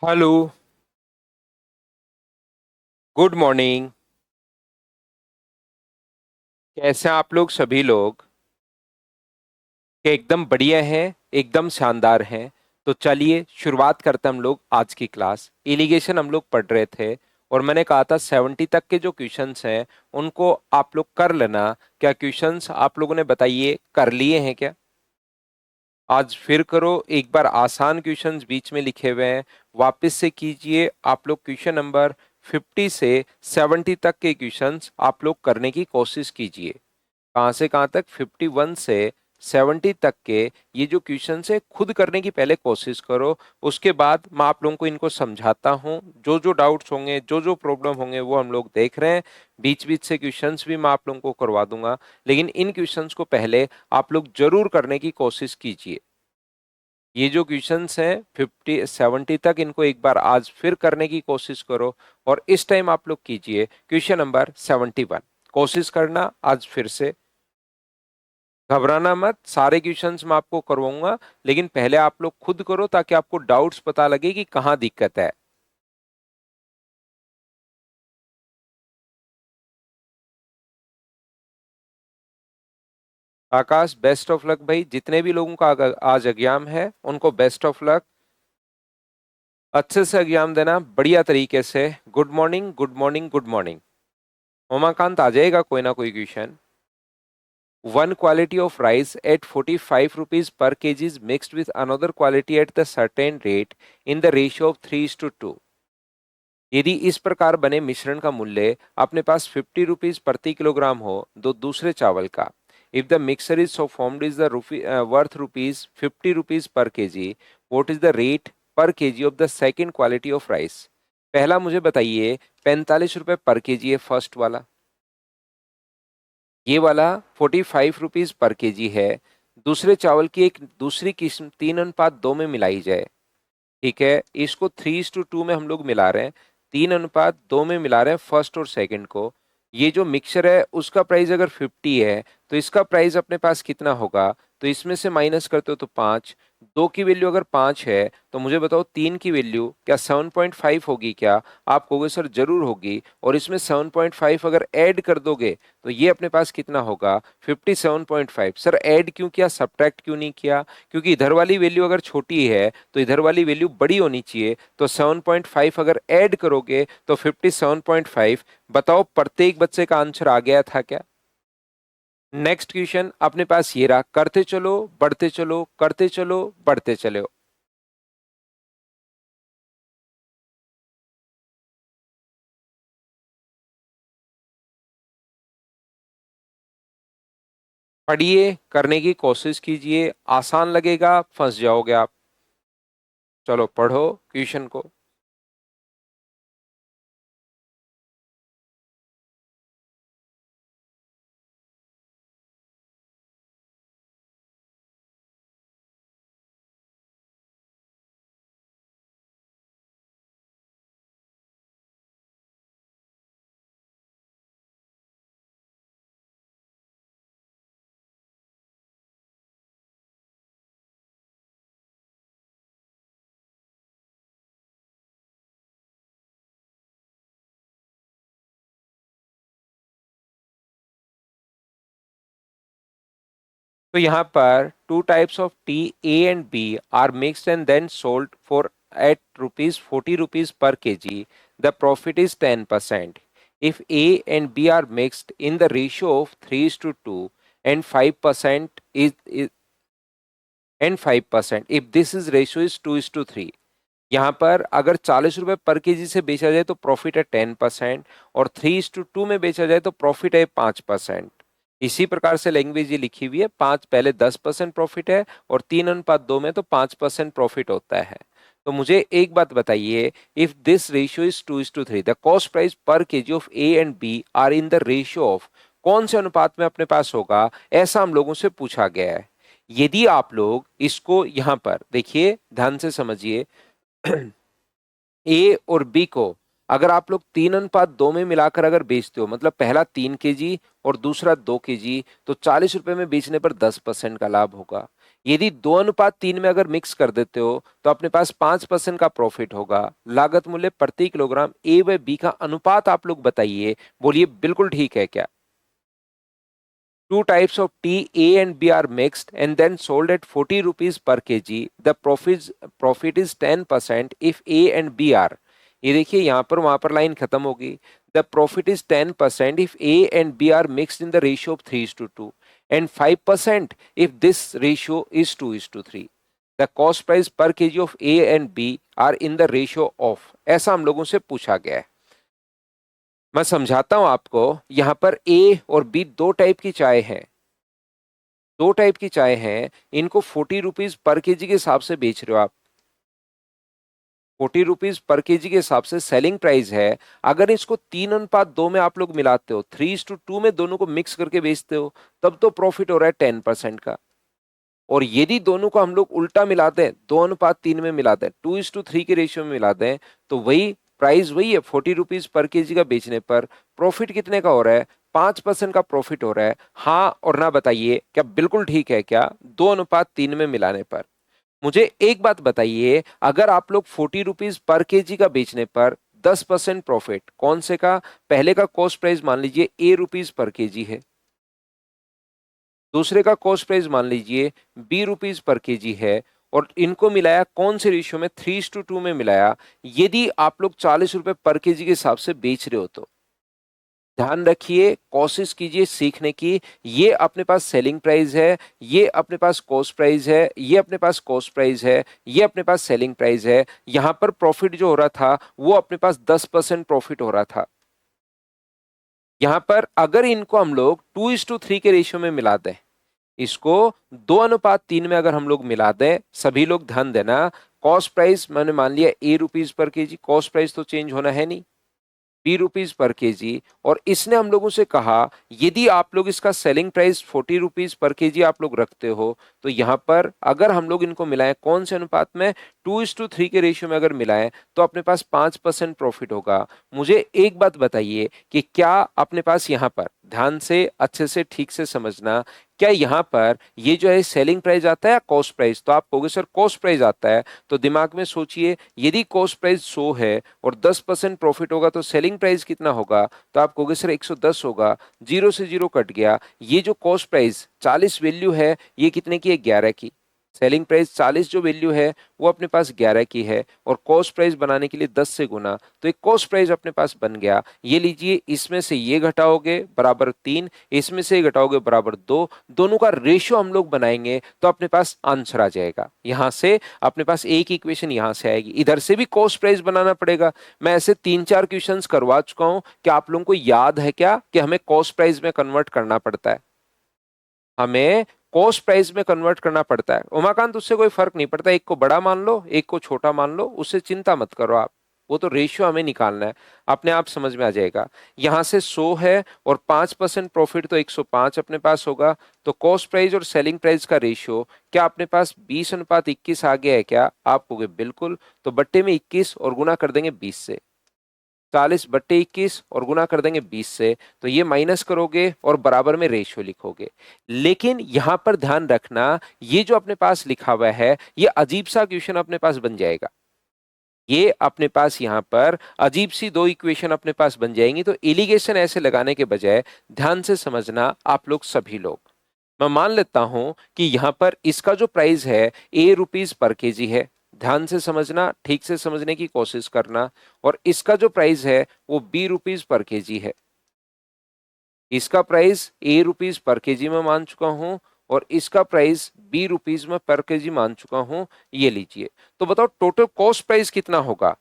Hello. Good morning. कैसे हैं आप लोग सभी लोग? कि एकदम बढ़िया हैं, एकदम शानदार हैं। तो चलिए शुरुआत करते हैं हम लोग आज की क्लास। इरिगेशन हम लोग पढ़ रहे थे और मैंने कहा था 70 तक के जो क्वेश्चंस हैं उनको आप लोग कर लेना। क्या क्वेश्चंस आप लोगों ने बताइए कर लिए हैं क्या? आज फिर करो, एक बार आसान क्वेश्चंस बीच में लिखे हुए हैं वापस से कीजिए। आप लोग क्वेश्चन नंबर 50 से 70 तक के क्वेश्चंस आप लोग करने की कोशिश कीजिए। कहाँ से कहाँ तक? 51 से 70 तक के ये जो क्वेश्चन है खुद करने की पहले कोशिश करो। उसके बाद मैं आप लोगों को इनको समझाता हूँ। जो जो डाउट्स होंगे, जो जो प्रॉब्लम होंगे वो हम लोग देख रहे हैं। बीच बीच से क्वेश्चंस भी मैं आप लोगों को करवा दूंगा, लेकिन इन क्वेश्चंस को पहले आप लोग जरूर करने की कोशिश कीजिए। ये जो क्वेश्चंस हैं 50 70 तक, इनको एक बार आज फिर करने की कोशिश करो। और इस टाइम आप लोग कीजिए क्वेश्चन नंबर 71। कोशिश करना आज फिर से, घबराना मत। सारे क्वेश्चंस मैं आपको करवाऊंगा, लेकिन पहले आप लोग खुद करो ताकि आपको डाउट्स पता लगे कि कहाँ दिक्कत है। आकाश, बेस्ट ऑफ लक भाई। जितने भी लोगों का आज एग्जाम है उनको बेस्ट ऑफ लक। अच्छे से एग्जाम देना, बढ़िया तरीके से। Good morning, good morning, good morning. Umakant, आ जाएगा कोई ना कोई question. One quality of rice at 45 rupees per kg is mixed with another quality at the certain rate in the ratio of 3:2। यदि इस प्रकार बने मिश्रण का मूल्य अपने पास 50 रुपीज प्रति किलोग्राम हो दो दूसरे चावल का, if the mixer is so formed is the worth rupees 50 rupees per kg, what is the rate per kg of the second quality of rice. पहला मुझे बताइए, 45 रुपए पर केजी है फर्स्ट वाला, ये वाला 45 रुपीज पर केजी है। दूसरे चावल की एक दूसरी किस्म 3:2 में मिलाई जाए। ठीक है, इसको 3:2 में हम लोग मिला रहे हैं, 3:2 में मिला रहे हैं फर्स्ट और सेकंड को। ये जो मिक्सचर है उसका प्राइस अगर 50 है तो इसका प्राइस अपने पास कितना होगा? तो इसमें से माइनस करते हो तो 5। दो की वैल्यू अगर 5 है तो मुझे बताओ तीन की वैल्यू क्या 7.5 होगी क्या? आप कहोगे सर जरूर होगी। और इसमें 7.5 अगर ऐड कर दोगे तो ये अपने पास कितना होगा? 57.5। सर ऐड क्यों किया, सब्ट्रैक्ट क्यों नहीं किया? क्योंकि इधर वाली वैल्यू अगर छोटी है तो इधर वाली वैल्यू बड़ी होनी चाहिए। तो 7.5 अगर ऐड करोगे तो 57.5। बताओ प्रत्येक बच्चे का आंसर आ गया था क्या? नेक्स्ट क्वेश्चन अपने पास ये रहा, करते चलो बढ़ते चलो, करते चलो बढ़ते चलो। पढ़िए, करने की कोशिश कीजिए। आसान लगेगा, फंस जाओगे आप। चलो पढ़ो क्वेश्चन को। तो यहाँ पर two types of tea, A and B, are mixed and then sold for eight rupees 40 rupees per KG. The profit is 10%। If A and B are mixed in the ratio of 3:2 and 5% is and 5%, if this is ratio is 2:3। यहाँ पर अगर 40 रुपए पर KG से बेचा जाए तो profit है 10%, और 3:2 में बेचा जाए तो प्रॉफिट है 5%। इसी प्रकार से लैंग्वेज ये लिखी हुई है, पांच पहले 10% प्रॉफिट है और 3:2 में तो 5% प्रॉफिट होता है। तो मुझे एक बात बताइए, if this ratio is 2:3, the cost price per kg of A and B are in the ratio of, कौन से अनुपात में अपने पास होगा, ऐसा हम लोगों से पूछा गया है। यदि आप लोग इसको यहां पर देखिए, ध्यान से समझिए, ए और बी को अगर आप लोग 3:2 में मिलाकर अगर बेचते हो, मतलब पहला 3 केजी और दूसरा 2 केजी, तो 40 रुपए में बेचने पर 10% का लाभ होगा। यदि 2:3 में अगर मिक्स कर देते हो तो अपने पास 5% का प्रॉफिट होगा। लागत मूल्य प्रति किलोग्राम ए व बी का अनुपात आप लोग बताइए, बोलिए बिल्कुल ठीक है क्या? Two types of tea, A and B, are mixed and then sold at 40 rupees per kg. The profit is 10% if A and B are. ये देखिए यहाँ पर वहां पर लाइन खत्म होगी। The profit is 10% if A and B are mixed in the ratio of 3:2 and 5% if this ratio is 2:3. The cost price per kg of A and B are in the ratio of, ऐसा हम लोगों से पूछा गया है। मैं समझाता हूं आपको। यहां पर ए और बी दो टाइप की चाय है, दो टाइप की चाय है। इनको 40 रुपीज पर केजी के हिसाब से बेच रहे हो आप। 40 रुपीज पर केजी के हिसाब से सेलिंग प्राइस है। अगर इसको 3:2 में आप लोग मिलाते हो, 3:2 में दोनों को मिक्स करके बेचते हो, तब तो प्रॉफिट हो रहा है 10% का। और यदि दोनों को हम लोग उल्टा मिलाते हैं, 2:3 में मिलाते हैं, 2:3 के रेशियो में मिलाते हैं, तो वही प्राइस वही है। 40 रुपीज पर केजी का बेचने पर प्रॉफिट कितने का हो रहा है? 5% का प्रॉफिट हो रहा है। हाँ और ना बताइए, क्या बिल्कुल ठीक है क्या 2:3 में मिलाने पर? मुझे एक बात बताइए, अगर आप लोग 40 रुपीज पर केजी का बेचने पर 10% प्रॉफिट, कौन से का? पहले का कॉस्ट प्राइस मान लीजिए ए रुपीज पर केजी है, दूसरे का कॉस्ट प्राइस मान लीजिए बी रुपीज पर केजी है, और इनको मिलाया कौन से रेशियो में? 3:2 में मिलाया। यदि आप लोग 40 रुपए पर केजी के हिसाब से बेच रहे हो तो ध्यान रखिए, कोशिश कीजिए सीखने की। ये अपने पास सेलिंग प्राइस है, ये अपने पास कॉस्ट प्राइस है, ये अपने पास कॉस्ट प्राइस है, ये अपने पास सेलिंग प्राइस है। यहां पर प्रॉफिट जो हो रहा था वो अपने पास 10% प्रॉफिट हो रहा था। यहां पर अगर इनको हम लोग 2:3 के रेशियो में मिला दें, इसको 2:3 में अगर हम लोग मिला दें, सभी लोग ध्यान देना, कॉस्ट प्राइस मैंने मान लिया A rupees per KG, cost price तो चेंज होना है नहीं, बी रुपीज पर केजी। और इसने हम लोगों से कहा यदि आप लोग इसका selling price 40 rupees per KG आप लोग रखते हो, तो यहां पर अगर हम लोग इनको मिलाएं कौन से अनुपात में? 2:3 के रेशियो में अगर मिलाएं तो अपने पास 5% प्रॉफिट होगा। मुझे एक बात बताइए कि क्या अपने पास यहां पर, ध्यान से अच्छे से ठीक से समझना, क्या यहां पर ये जो है सेलिंग प्राइस आता है या कॉस्ट प्राइस? तो आप कहोगे सर कॉस्ट प्राइस आता है। तो दिमाग में सोचिए, यदि कॉस्ट प्राइस 100 है और 10% प्रॉफिट होगा तो सेलिंग प्राइस कितना होगा? तो आप कहोगे सर 110 होगा। जीरो से जीरो कट गया। ये जो कॉस्ट प्राइस 40 वैल्यू है, ये कितने की है? 11 की। सेलिंग प्राइस 40 जो वैल्यू है वो अपने पास 11 की है, और कॉस्ट प्राइस बनाने के लिए 10 से गुना, तो एक कॉस्ट प्राइस अपने पास बन गया। ये लीजिए, इसमें से ये घटाओगे बराबर 3, इसमें से घटाओगे बराबर 2, दोनों का रेशियो हम लोग बनाएंगे तो अपने पास आंसर आ जाएगा। यहां से अपने पास एक इक्वेशन यहां से आएगी, इधर से भी कॉस्ट प्राइस बनाना पड़ेगा। मैं ऐसे 3-4 क्वेश्चंस करवा चुका हूं कि आप लोगों को याद है क्या कि हमें कॉस्ट प्राइस में कन्वर्ट करना पड़ता है, हमें कॉस्ट प्राइस में कन्वर्ट करना पड़ता है। उमाकांत, उससे कोई फर्क नहीं पड़ता, एक को बड़ा मान लो एक को छोटा मान लो, उससे चिंता मत करो आप, वो तो रेशियो हमें निकालना है, अपने आप समझ में आ जाएगा। यहां से 100 है और 5% प्रॉफिट तो 105 अपने पास होगा। तो कॉस्ट प्राइस और सेलिंग प्राइस का रेशियो क्या अपने पास 20:21 आ गया है क्या? आप कहोगे बिल्कुल। तो बट्टे में 21 और गुना कर देंगे 20 से, 40/21 और गुना कर देंगे 20 से, तो ये माइनस करोगे और बराबर में रेशियो लिखोगे। लेकिन यहां पर ध्यान रखना, ये जो अपने पास लिखा हुआ है ये अजीब सा क्वेश्चन अपने पास बन जाएगा। ये अपने पास यहां पर अजीब सी दो इक्वेशन अपने पास बन जाएंगी। तो एलिगेशन ऐसे लगाने के बजाय ध्यान से समझना आप लोग सभी लोग। मैं मान लेता हूं कि यहां पर इसका जो प्राइस है ए रुपीज पर केजी है, ध्यान से समझना, ठीक से समझने की कोशिश करना। और इसका जो प्राइस है वो बी रुपीज पर केजी है। इसका price A rupees per KG में मान चुका हूं और इसका प्राइस बी रुपीज में पर केजी मान चुका हूं। ये लीजिए, तो बताओ टोटल कॉस्ट प्राइस कितना होगा?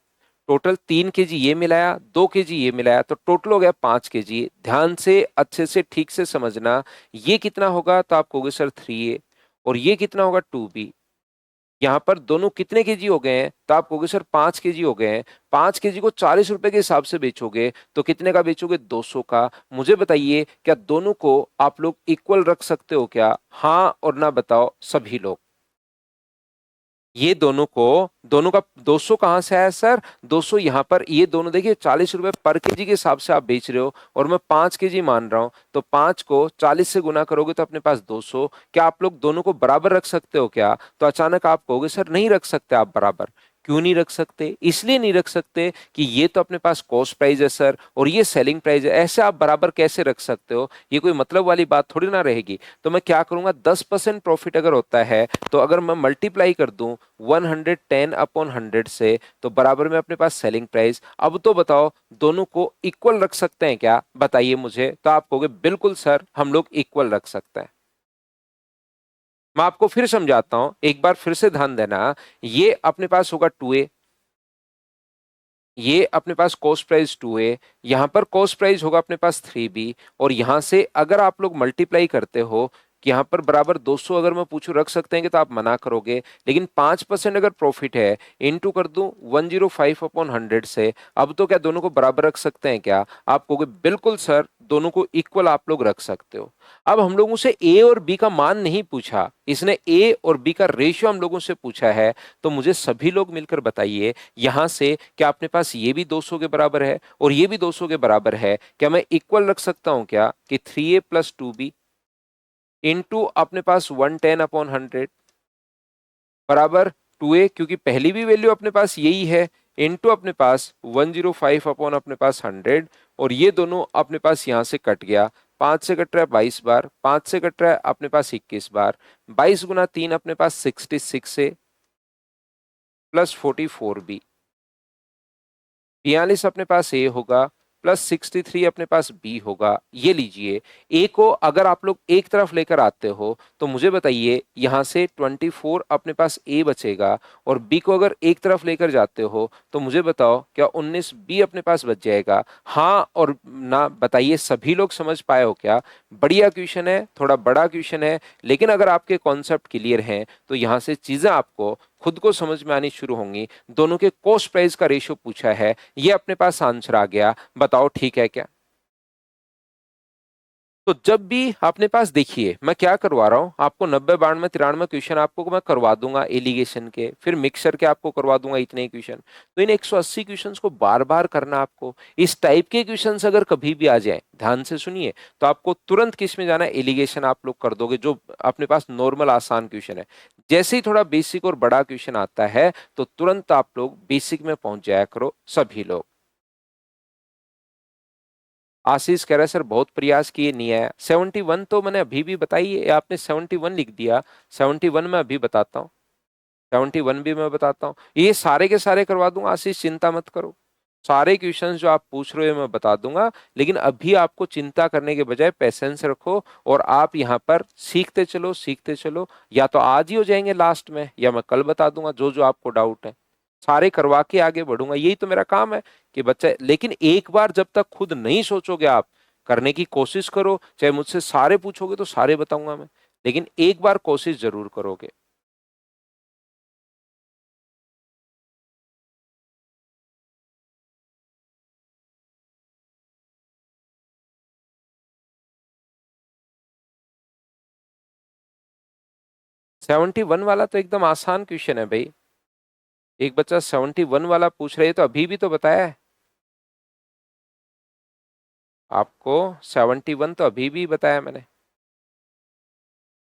टोटल 3 केजी ये मिलाया, 2 केजी ये मिलाया, तो टोटल हो गया 5 केजी। ध्यान से अच्छे से ठीक से समझना, ये कितना होगा? तो आप कहोगे सर 3A, और ये कितना होगा? 2B। यहाँ पर दोनों कितने केजी हो गए हैं? तो आप कहोगे सर 5 केजी हो गए हैं। 5 केजी को 40 रुपए के हिसाब से बेचोगे तो कितने का बेचोगे? 200 का। मुझे बताइए, क्या दोनों को आप लोग इक्वल रख सकते हो क्या? हाँ और ना बताओ सभी लोग। ये दोनों का 200 कहाँ से आया सर? 200 यहाँ पर, ये दोनों देखिए 40 रुपए पर केजी के हिसाब से आप बेच रहे हो और मैं 5 केजी मान रहा हूं, तो 5 को 40 से गुना करोगे तो अपने पास 200। क्या आप लोग दोनों को बराबर रख सकते हो क्या? तो अचानक आप कहोगे सर नहीं रख सकते आप बराबर। क्यों नहीं रख सकते? इसलिए नहीं रख सकते कि ये तो अपने पास कॉस्ट प्राइस है सर और ये सेलिंग प्राइस है, ऐसे आप बराबर कैसे रख सकते हो? ये कोई मतलब वाली बात थोड़ी ना रहेगी। तो मैं क्या करूंगा, 10% प्रॉफिट अगर होता है तो अगर मैं मल्टीप्लाई कर दूं 110/100 से, तो बराबर में अपने पास सेलिंग प्राइस। अब तो बताओ दोनों को इक्वल रख सकते हैं क्या? बताइए मुझे। तो आप कहोगे बिल्कुल सर हम लोग इक्वल रख सकते हैं। मैं आपको फिर समझाता हूं, एक बार फिर से ध्यान देना। ये अपने पास होगा 2A, ये अपने पास कॉस्ट प्राइस 2A, यहां पर कॉस्ट प्राइस होगा अपने पास 3B, और यहां से अगर आप लोग मल्टीप्लाई करते हो कि यहां पर बराबर 200 अगर मैं पूछूं रख सकते हैं कि, तो आप मना करोगे। लेकिन 5% अगर प्रॉफिट है, इनटू कर दूं 105/100 से, अब तो क्या दोनों को बराबर रख सकते हैं क्या? आप कहोगे बिल्कुल सर दोनों को इक्वल आप लोग रख सकते हो। अब हम लोगों से ए और बी का मान नहीं पूछा, इसने ए और बी का रेशियो हम लोगों से पूछा है। तो मुझे सभी लोग मिलकर बताइए, यहां से क्या अपने पास ये भी 200 के बराबर है और ये भी 200 के बराबर है, क्या मैं इक्वल रख सकता हूं क्या कि 3A + 2B इंटू अपने पास 110/100 बराबर 2A, क्योंकि पहली भी वैल्यू अपने पास यही है, इंटू अपने पास 105 अपॉन अपने पास 100, और ये दोनों अपने पास यहां से कट गया। 5 से कट रहा है 22 बार, 5 से कट रहा है अपने पास 21 बार, 22 गुना 3 अपने पास 66 से, प्लस 44B, 42 अपने पास ए होगा, प्लस 63 अपने पास बी होगा। ये लीजिए, ए को अगर आप लोग एक तरफ लेकर आते हो तो मुझे बताइए यहां से 24 अपने पास ए बचेगा, और बी को अगर एक तरफ लेकर जाते हो तो मुझे बताओ क्या 19 बी अपने पास बच जाएगा? हाँ और ना बताइए, सभी लोग समझ पाए हो क्या? बढ़िया क्वेश्चन है, थोड़ा बड़ा क्वेश्चन है, लेकिन अगर आपके कॉन्सेप्ट क्लियर हैं तो यहां से चीजें आपको खुद को समझ में आनी शुरू होंगी। दोनों के कॉस्ट प्राइस का रेशियो पूछा है, ये अपने पास आंसर आ गया। बताओ ठीक है क्या? तो जब भी अपने पास देखिए, मैं क्या करवा रहा हूं आपको, 90 92 93 क्वेश्चन आपको मैं करवा दूंगा एलिगेशन के, फिर मिक्सर के आपको करवा दूंगा इतने ही क्वेश्चन। तो इन 180 क्वेश्चंस को बार बार करना आपको। इस टाइप के क्वेश्चंस अगर कभी भी आ जाए, ध्यान से सुनिए, तो आपको तुरंत किस में जाना है, एलिगेशन आप लोग कर दोगे, जो अपने पास नॉर्मल आसान क्वेश्चन है। जैसे ही थोड़ा बेसिक और बड़ा क्वेश्चन आता है तो तुरंत आप लोग बेसिक में पहुंच जाया करो सभी लोग। आशीष कह रहा है सर बहुत प्रयास किए नहीं आया। 71 तो मैंने अभी भी बताई है, आपने 71 लिख दिया। 71 में अभी बताता हूँ, 71 भी मैं बताता हूँ, ये सारे के सारे करवा दूंगा आशीष, चिंता मत करो। सारे क्वेश्चंस जो आप पूछ रहे हो मैं बता दूंगा, लेकिन अभी आपको चिंता करने के बजाय पेशेंस रखो और आप यहाँ पर सीखते चलो सीखते चलो। या तो आज ही हो जाएंगे लास्ट में, या मैं कल बता दूंगा जो जो आपको डाउट है, सारे करवा के आगे बढ़ूंगा, यही तो मेरा काम है कि बच्चा। लेकिन एक बार जब तक खुद नहीं सोचोगे आप, करने की कोशिश करो, चाहे मुझसे सारे पूछोगे तो सारे बताऊंगा मैं, लेकिन एक बार कोशिश जरूर करोगे। सेवेंटी वन वाला तो एकदम आसान क्वेश्चन है भाई। एक बच्चा 71 वाला पूछ रहे, तो अभी भी तो बताया है आपको, 71 तो अभी भी बताया मैंने।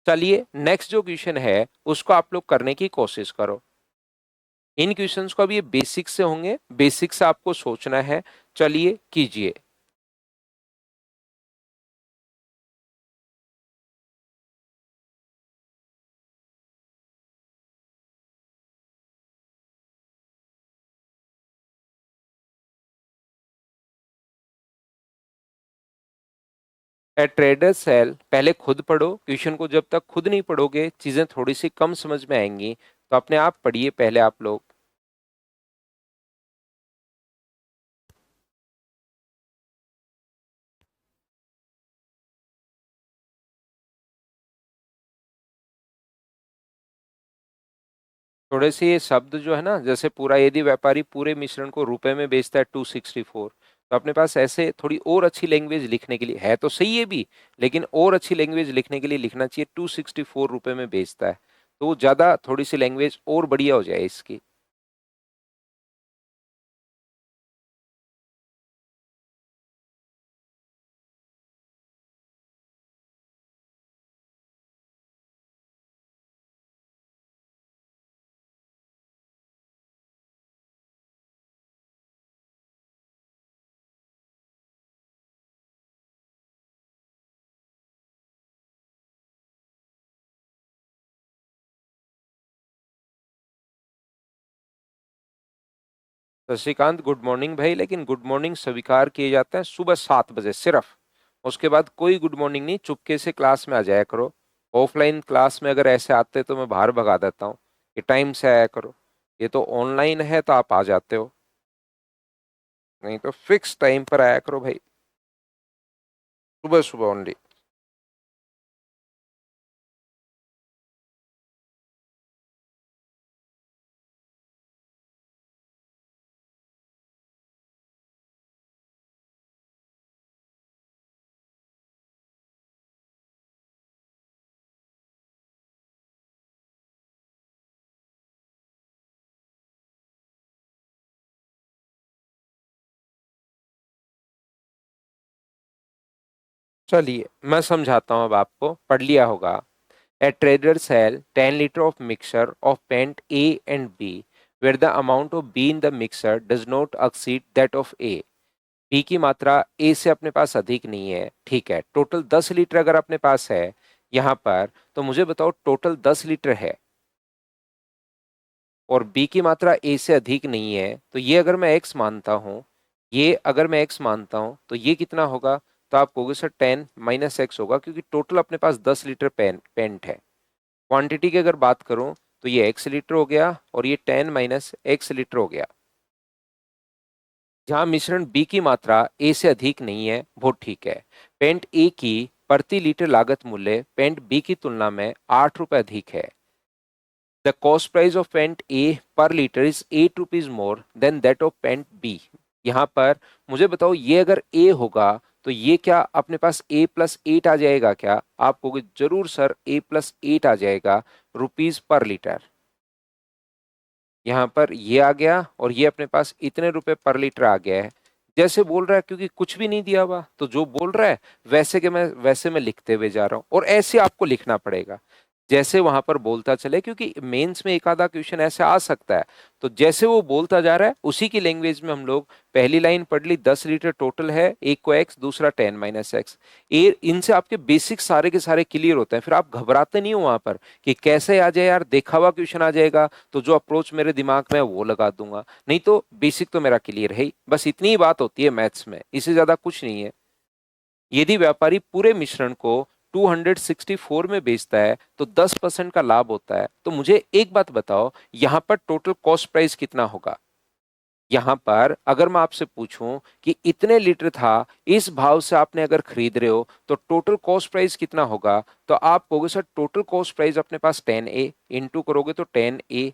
चलिए नेक्स्ट जो क्वेश्चन है उसको आप लोग करने की कोशिश करो। इन क्वेश्चंस को अभी ये बेसिक से होंगे, बेसिक से आपको सोचना है। चलिए कीजिए। ए ट्रेडर सेल, पहले खुद पढ़ो क्वेश्चन को, जब तक खुद नहीं पढ़ोगे चीजें थोड़ी सी कम समझ में आएंगी। तो अपने आप पढ़िए पहले आप लोग। थोड़े से ये शब्द जो है ना, जैसे पूरा, यदि व्यापारी पूरे मिश्रण को रुपए में बेचता है 264, तो अपने पास ऐसे थोड़ी और अच्छी लैंग्वेज लिखने के लिए है तो सही है भी, लेकिन और अच्छी लैंग्वेज लिखने के लिए लिखना चाहिए 264 रुपए में बेचता है। तो ज़्यादा थोड़ी सी लैंग्वेज और बढ़िया हो जाए इसकी। शशिकांत गुड मॉर्निंग भाई, लेकिन गुड मॉर्निंग स्वीकार किए जाते हैं सुबह 7 बजे सिर्फ। उसके बाद कोई गुड मॉर्निंग नहीं, चुपके से क्लास में आ जाया करो। ऑफलाइन क्लास में अगर ऐसे आते तो मैं बाहर भगा देता हूँ कि टाइम से आया करो। ये तो ऑनलाइन है तो आप आ जाते हो, नहीं तो फिक्स टाइम पर आया करो भाई, सुबह सुबह ओनली। चलिए मैं समझाता हूँ, अब आपको पढ़ लिया होगा। A trader sell 10 liter of mixture of paint A and B, where the amount of B in the mixture does not exceed that of A. B की मात्रा A से अपने पास अधिक नहीं है, ठीक है। टोटल 10 लीटर अगर अपने पास है यहाँ पर, तो मुझे बताओ टोटल 10 लीटर है और B की मात्रा A से अधिक नहीं है, तो ये अगर मैं X मानता हूँ, ये अगर मैं X मानता हूँ तो ये कितना होगा? तो आप कहोगे सर 10 माइनस एक्स होगा, क्योंकि टोटल अपने पास 10 लीटर पेंट है। क्वांटिटी की अगर बात करूं तो ये x लीटर हो गया और ये 10 माइनस एक्स लीटर हो गया। जहां मिश्रण B की मात्रा A से अधिक नहीं है वो ठीक है। पेंट A की प्रति लीटर लागत मूल्य पेंट B की तुलना में 8 रुपए अधिक है। The cost price of paint A per litre is 8 rupees more than that of paint B। यहाँ पर मुझे बताओ, ये अगर A होगा तो ये क्या अपने पास A+8 आ जाएगा क्या? आप कहोगे जरूर सर A+8 आ जाएगा रुपीज पर लीटर। यहाँ पर ये आ गया और ये अपने पास इतने रुपए पर लीटर आ गया है। जैसे बोल रहा है, क्योंकि कुछ भी नहीं दिया हुआ, तो जो बोल रहा है वैसे मैं लिखते हुए जा रहा हूँ, और ऐसे आपको लिखना पड़ेगा जैसे वहां पर बोलता चले, क्योंकि मेंस में एक आधा क्वेश्चन ऐसे आ सकता है। तो जैसे वो बोलता जा रहा है उसी की लैंग्वेज में हम लोग पहली लाइन पढ़ ली, 10 लीटर टोटल है, एक को एक्स, दूसरा 10 माइनस एक्स। ये इनसे आपके बेसिक सारे के सारे क्लियर होते हैं, फिर आप घबराते नहीं हो वहां पर कि कैसे आ जाए यार, देखा हुआ क्वेश्चन आ जाएगा तो जो अप्रोच मेरे दिमाग में है वो लगा दूंगा। नहीं तो बेसिक तो मेरा क्लियर है ही, बस इतनी ही बात होती है मैथ्स में, इससे ज्यादा कुछ नहीं है। यदि व्यापारी पूरे मिश्रण को 264 में बेचता है तो 10% का लाभ होता है। तो मुझे एक बात बताओ, यहां पर टोटल कॉस्ट प्राइस कितना होगा? यहां पर अगर मैं आपसे पूछूं कि इतने लीटर था, इस भाव से आपने अगर खरीद रहे हो तो टोटल कॉस्ट प्राइस कितना होगा? तो आप कहोगे सर टोटल कॉस्ट प्राइस अपने पास 10A, इंटू करोगे तो 10A,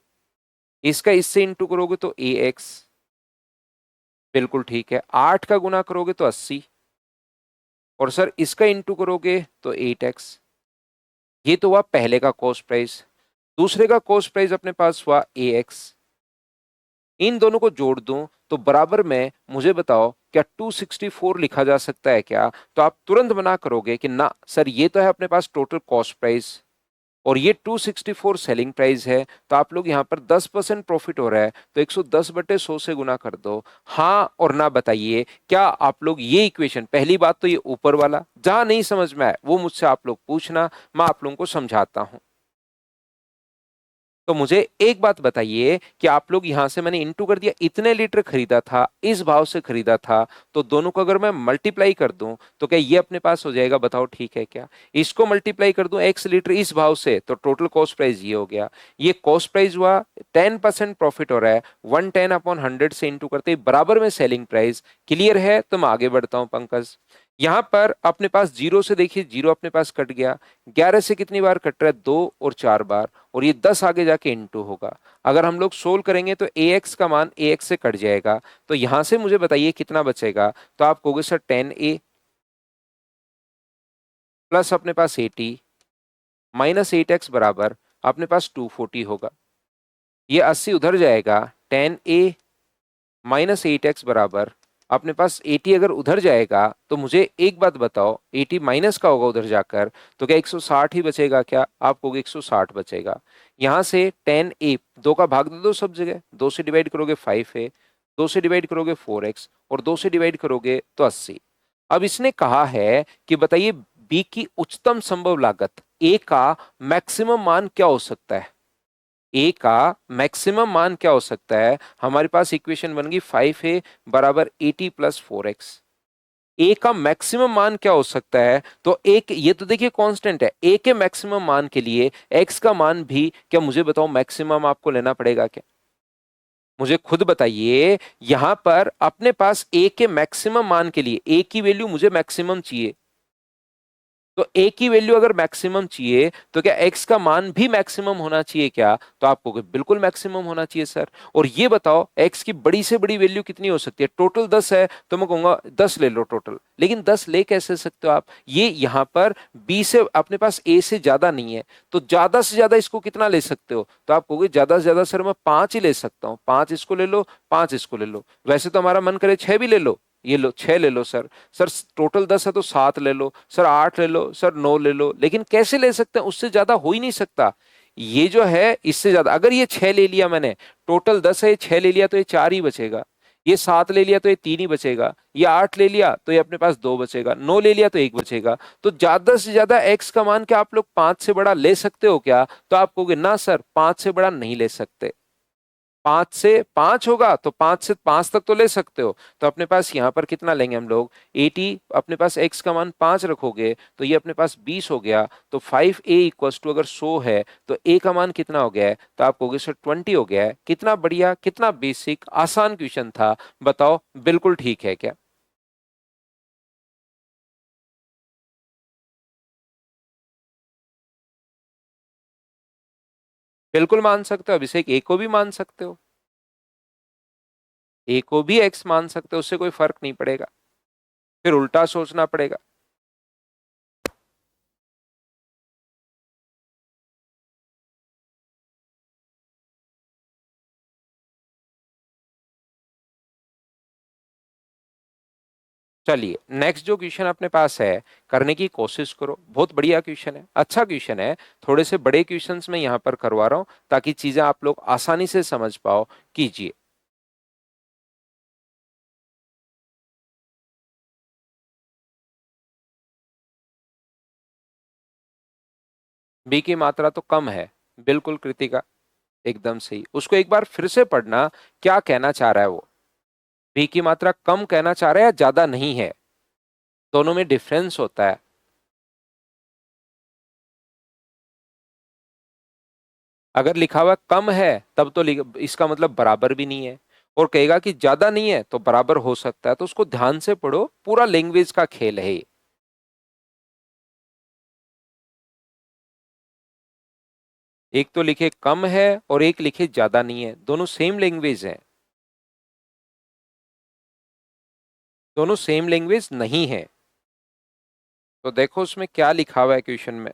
इसका इससे इंटू करोगे तो AX। बिल्कुल ठीक है। 8 का गुना करोगे तो 80, और सर इसका इंटू करोगे तो 8x। ये तो हुआ पहले का कॉस्ट प्राइस। दूसरे का कॉस्ट प्राइस अपने पास हुआ AX। इन दोनों को जोड़ दूं तो बराबर में मुझे बताओ क्या 264 लिखा जा सकता है क्या? तो आप तुरंत मना करोगे कि ना सर, ये तो है अपने पास टोटल कॉस्ट प्राइस और ये 264 सेलिंग प्राइस है। तो आप लोग यहाँ पर 10% प्रॉफिट हो रहा है तो 110/100 से गुना कर दो। हाँ और ना बताइए, क्या आप लोग ये इक्वेशन, पहली बात तो ये ऊपर वाला जहां नहीं समझ में आए वो मुझसे आप लोग पूछना, मैं आप लोगों को समझाता हूं। तो मुझे एक बात बताइए कि आप लोग यहां से मैंने इंटू कर दिया, इतने लीटर खरीदा था, इस भाव से खरीदा था, तो दोनों को अगर मैं मल्टीप्लाई कर दूं तो क्या ये अपने पास हो जाएगा? बताओ ठीक है क्या? इसको मल्टीप्लाई कर दूं x लीटर इस भाव से तो टोटल कॉस्ट प्राइस ये हो गया। ये कॉस्ट प्राइस हुआ, 10% प्रॉफिट हो रहा है, 110/100 से इंटू करते ही बराबर में सेलिंग प्राइस। क्लियर है? तो मैं आगे बढ़ता हूं पंकज। यहां पर अपने पास जीरो से देखिए, जीरो अपने पास कट गया। 11 से कितनी बार कट रहा है? 2 और 4 बार, और ये 10 आगे जाके इंटू होगा। अगर हम लोग सोल्व करेंगे तो AX का मान AX से कट जाएगा। तो यहां से मुझे बताइए कितना बचेगा? तो आप कहोगे सर 10A प्लस अपने पास 80 माइनस 8x बराबर अपने पास 240 होगा। ये 80 उधर जाएगा, 10a माइनस 8x बराबर अपने पास 80 अगर उधर जाएगा तो मुझे एक बात बताओ, 80 माइनस का होगा उधर जाकर तो क्या 160 ही बचेगा? क्या आप कहोगे 160 बचेगा। यहां से 10a, 2 का भाग दे दो सब जगह, 2 से डिवाइड करोगे 5a, 2 से डिवाइड करोगे 4x और 2 से डिवाइड करोगे तो 80। अब इसने कहा है कि बताइए बी की उच्चतम संभव लागत, ए का मैक्सिमम मान क्या हो सकता है? ए का मैक्सिमम मान क्या हो सकता है? हमारे पास इक्वेशन बन गई 5a बराबर 80 प्लस 4x। ए का मैक्सिमम मान क्या हो सकता है? तो एक ये तो देखिए कांस्टेंट है, ए के मैक्सिमम मान के लिए एक्स का मान भी क्या मुझे बताओ मैक्सिमम आपको लेना पड़ेगा क्या? मुझे खुद बताइए, यहां पर अपने पास ए के मैक्सिमम मान के लिए ए की वैल्यू मुझे मैक्सिमम चाहिए, तो ए की वैल्यू अगर मैक्सिमम चाहिए तो क्या एक्स का मान भी मैक्सिमम होना चाहिए क्या? तो आपको बिल्कुल मैक्सिमम होना चाहिए सर। और ये बताओ एक्स की बड़ी से बड़ी वैल्यू कितनी हो सकती है? टोटल 10 है तो मैं कहूंगा 10 ले लो टोटल, लेकिन 10 ले कैसे सकते हो आप? ये यहां पर बी से अपने पास ए से ज्यादा नहीं है, तो ज्यादा से ज्यादा इसको कितना ले सकते हो? तो आप कहोगे ज्यादा से ज्यादा सर मैं 5 ही ले सकता हूँ, 5 इसको ले लो, 5 इसको ले लो। वैसे तो हमारा मन करे 6 भी ले लो, ये लो 6 ले लो सर। सर टोटल 10 है तो 7 ले लो सर, 8 ले लो सर, 9 ले लो, लेकिन कैसे ले सकते हैं? उससे ज्यादा हो ही नहीं सकता। ये जो है इससे ज्यादा, अगर ये 6 ले लिया मैंने, टोटल 10 है, ये 6 ले लिया तो ये 4 ही बचेगा, ये 7 ले लिया तो ये 3 ही बचेगा, ये 8 ले लिया तो ये अपने पास 2 बचेगा, 9 ले लिया तो 1 बचेगा। तो ज्यादा से ज्यादा एक्स का मान क्या आप लोग 5 से बड़ा ले सकते हो क्या? तो आप कहोगे ना सर 5 से बड़ा नहीं ले सकते। 5 से 5 होगा तो 5 से 5 तक तो ले सकते हो, तो अपने पास यहां पर कितना लेंगे हम लोग? 80, अपने पास x का मान 5 रखोगे तो ये अपने पास 20 हो गया। तो 5a इक्वल्स टू अगर 100 है तो a का मान कितना हो गया है? तो आप कहोगे सर 20 हो गया है। कितना बढ़िया, कितना बेसिक आसान क्वेश्चन था, बताओ बिल्कुल ठीक है क्या? बिल्कुल मान सकते हो, अभिषेक a को भी मान सकते हो, a को भी x मान सकते हो, उससे कोई फर्क नहीं पड़ेगा, फिर उल्टा सोचना पड़ेगा। चलिए नेक्स्ट जो क्वेश्चन अपने पास है, करने की कोशिश करो, बहुत बढ़िया क्वेश्चन है, अच्छा क्वेश्चन है। थोड़े से बड़े क्वेश्चंस में यहां पर करवा रहा हूं ताकि चीजें आप लोग आसानी से समझ पाओ। कीजिए। बी की मात्रा तो कम है, बिल्कुल कृतिका, एकदम सही। उसको एक बार फिर से पढ़ना, क्या कहना चाह रहा है वो? बी की मात्रा कम कहना चाह रहा है या ज्यादा नहीं है? दोनों में डिफरेंस होता है। अगर लिखा हुआ कम है तब तो इसका मतलब बराबर भी नहीं है, और कहेगा कि ज्यादा नहीं है तो बराबर हो सकता है। तो उसको ध्यान से पढ़ो, पूरा लैंग्वेज का खेल है ये। एक तो लिखे कम है और एक लिखे ज्यादा नहीं है, दोनों सेम लैंग्वेज है, दोनों सेम लैंग्वेज नहीं है। तो देखो उसमें क्या लिखा हुआ है क्वेश्चन में।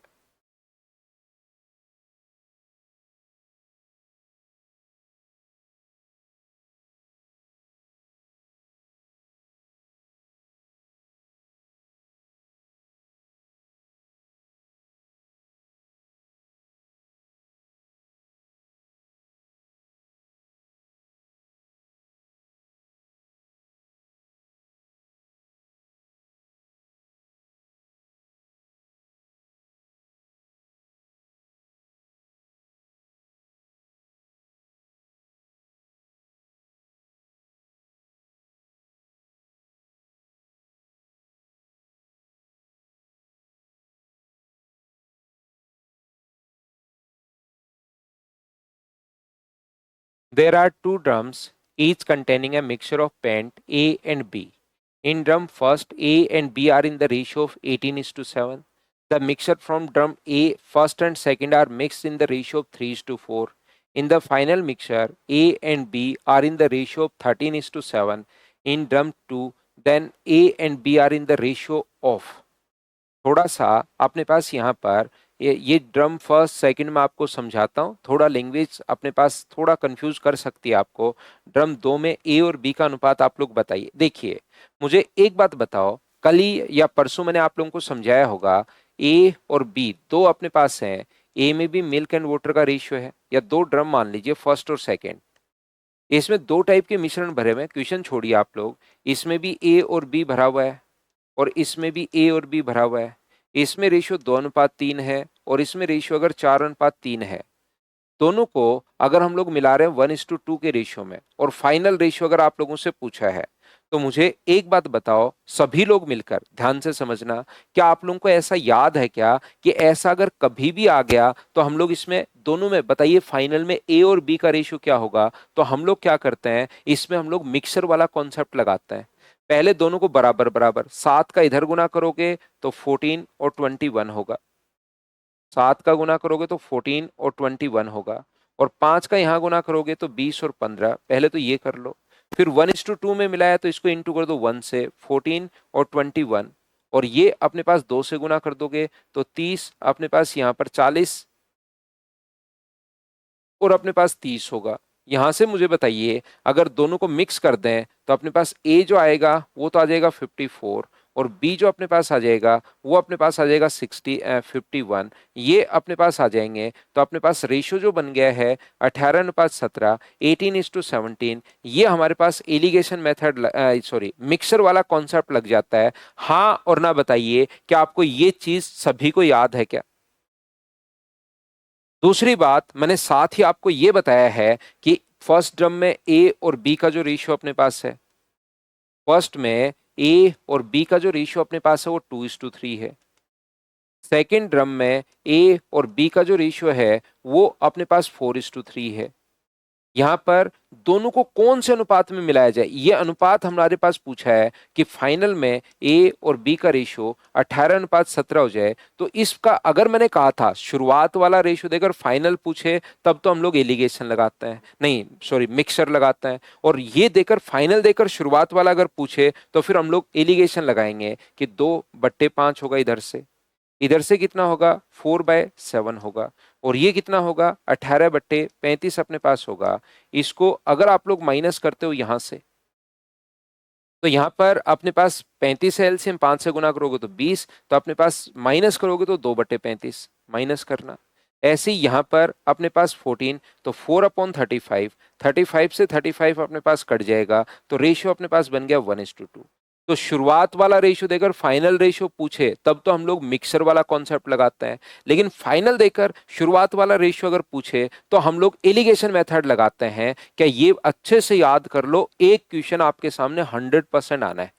There are two drums, each containing a mixture of paint A and B. In drum first, A and B are in the ratio of 18:7. The mixture from drum A first and second are mixed in the ratio of 3:4. In the final mixture, A and B are in the ratio of 13:7. In drum 2, then A and B are in the ratio of, थोड़ा सा अपने पास यहाँ पर ये drum first second में आपको समझाता हूँ, थोड़ा लैंग्वेज अपने पास थोड़ा कंफ्यूज कर सकती है आपको। ड्रम 2 में ए और बी का अनुपात आप लोग बताइए। देखिए मुझे एक बात बताओ, कल ही या परसों मैंने आप लोगों को समझाया होगा, ए और बी दो अपने पास हैं, ए में भी मिल्क एंड वाटर का रेशियो है, या दो ड्रम मान लीजिए फर्स्ट और सेकेंड, इसमें दो टाइप के मिश्रण भरे हुए हैं। क्वेश्चन छोड़िए आप लोग, इसमें भी ए और बी भरा हुआ है और इसमें भी ए और बी भरा हुआ है। इसमें रेशियो 2:3 है और इसमें रेशियो अगर 4:3 है। दोनों को अगर हम लोग मिला रहे हैं 1:2 के रेशियो में, और फाइनल रेशियो अगर आप लोगों से पूछा है, तो मुझे एक बात बताओ सभी लोग मिलकर, ध्यान से समझना, क्या आप लोगों को ऐसा याद है क्या कि ऐसा अगर कभी भी आ गया तो हम लोग इसमें दोनों में बताइए फाइनल में ए और बी का रेशियो क्या होगा, तो हम लोग क्या करते हैं, इसमें हम लोग मिक्सर वाला कॉन्सेप्ट लगाते हैं। पहले दोनों को बराबर बराबर, 7 का इधर गुना करोगे तो 14 और 21 होगा, 7 का गुना करोगे तो 14 और 21 होगा, और 5 का यहां गुना करोगे तो 20 और 15। पहले तो ये कर लो, फिर 1:2 में मिलाया तो इसको इंटू कर दो 1 से, 14 और 21, और ये अपने पास 2 से गुना कर दोगे तो 30, अपने पास यहाँ पर 40 और अपने पास 30 होगा। यहां से मुझे बताइए अगर दोनों को मिक्स कर दें तो अपने पास ए जो आएगा वो तो आ जाएगा 54, और बी जो अपने पास आ जाएगा वो अपने पास आ जाएगा 51। ये अपने पास आ जाएंगे तो अपने पास रेशियो जो बन गया है 18:17, 18:17, ये हमारे पास एलिगेशन मेथड, सॉरी मिक्सर वाला कॉन्सेप्ट लग जाता है। हाँ और ना बताइए क्या आपको ये चीज सभी को याद है क्या। दूसरी बात, मैंने साथ ही आपको यह बताया है कि फर्स्ट ड्रम में ए और बी का जो रेशियो अपने पास है, फर्स्ट में ए और बी का जो रेशियो अपने पास है वो 2:3 है। सेकेंड ड्रम में ए और बी का जो रेशियो है वो अपने पास 4:3 है। यहां पर दोनों को कौन से अनुपात में मिलाया जाए, ये अनुपात हमारे पास पूछा है कि फाइनल में ए और बी का रेशियो 18:17 हो जाए। तो इसका अगर मैंने कहा था शुरुआत वाला रेशियो देकर फाइनल पूछे तब तो हम लोग एलिगेशन लगाते हैं, नहीं सॉरी मिक्सर लगाते हैं, और ये देकर फाइनल देकर शुरुआत वाला अगर पूछे तो फिर हम लोग एलिगेशन लगाएंगे कि 2/5 होगा, इधर से कितना होगा 4/7 होगा, और ये कितना होगा 18/35 अपने पास होगा। इसको अगर आप लोग माइनस करते हो यहां से, तो यहां पर अपने पास 35 है एलसीएम, 5 से गुना करोगे तो 20, तो अपने पास माइनस करोगे तो 2/35 माइनस करना। ऐसे ही यहां पर अपने पास 14, तो 4/35, 35 से 35 अपने पास कट जाएगा, तो रेशियो अपने पास बन गया 1:2। तो शुरुआत वाला रेशियो देकर फाइनल रेशियो पूछे तब तो हम लोग मिक्सर वाला कॉन्सेप्ट लगाते हैं, लेकिन फाइनल देकर शुरुआत वाला रेशियो अगर पूछे तो हम लोग एलिगेशन मेथड लगाते हैं। क्या ये अच्छे से याद कर लो, एक क्वेश्चन आपके सामने 100% आना है।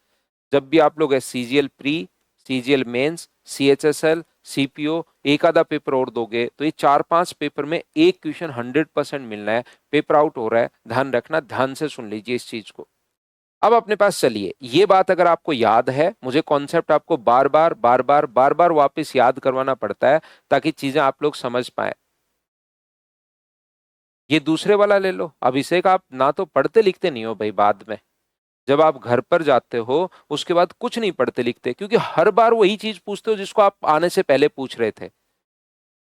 जब भी आप लोग CGL pre, CGL mains, CHSL, CPO एक आधा पेपर और दोगे तो ये 4-5 पेपर में एक क्वेश्चन 100% मिलना है। पेपर आउट हो रहा है, ध्यान रखना, ध्यान से सुन लीजिए इस चीज को। अब अपने पास चलिए, ये बात अगर आपको याद है, मुझे कॉन्सेप्ट आपको बार बार बार बार बार बार वापस याद करवाना पड़ता है ताकि चीजें आप लोग समझ पाए। ये दूसरे वाला ले लो। अभिषेक आप ना तो पढ़ते लिखते नहीं हो भाई, बाद में जब आप घर पर जाते हो उसके बाद कुछ नहीं पढ़ते लिखते, क्योंकि हर बार वही चीज पूछते हो जिसको आप आने से पहले पूछ रहे थे।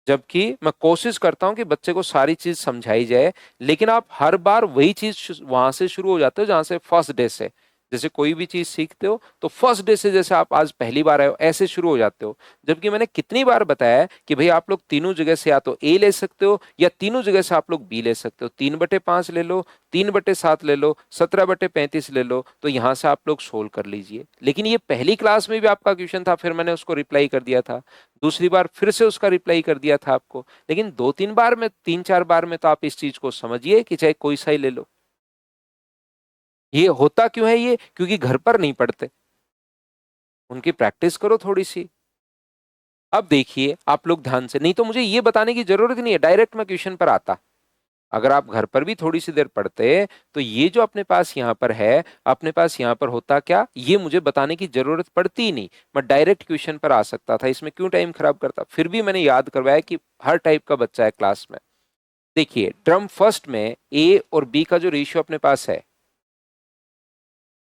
जबकि मैं कोशिश करता हूं कि बच्चे को सारी चीज समझाई जाए, लेकिन आप हर बार वही चीज वहां से शुरू हो जाते हो जहां से फर्स्ट डे से, जैसे कोई भी चीज सीखते हो तो फर्स्ट डे से, जैसे आप आज पहली बार आए हो ऐसे शुरू हो जाते हो। जबकि मैंने कितनी बार बताया है कि भाई आप लोग तीनों जगह से या तो ए ले सकते हो या तीनों जगह से आप लोग बी ले सकते हो। 3/5 ले लो, 3/7 ले लो, 17/35 ले लो, तो यहां से आप लोग सोल्व कर लीजिए। लेकिन ये पहली क्लास में भी आपका क्वेश्चन था, फिर मैंने उसको रिप्लाई कर दिया था, दूसरी बार फिर से उसका रिप्लाई कर दिया था आपको, लेकिन 2-3 बार में, 3-4 बार में तो आप इस चीज को समझिए कि चाहे कोई सा ही ले लो। ये होता क्यों है, ये क्योंकि घर पर नहीं पढ़ते, उनकी प्रैक्टिस करो थोड़ी सी। अब देखिए आप लोग ध्यान से, नहीं तो मुझे ये बताने की जरूरत नहीं है, डायरेक्ट मैं क्वेश्चन पर आता। अगर आप घर पर भी थोड़ी सी देर पढ़ते तो ये जो अपने पास यहाँ पर है, अपने पास यहाँ पर होता क्या, ये मुझे बताने की जरूरत पड़ती ही नहीं, मैं डायरेक्ट क्वेश्चन पर आ सकता था, इसमें क्यों टाइम खराब करता। फिर भी मैंने याद करवाया कि हर टाइप का बच्चा है क्लास में। देखिए ड्रम फर्स्ट में ए और बी का जो रेशियो अपने पास है,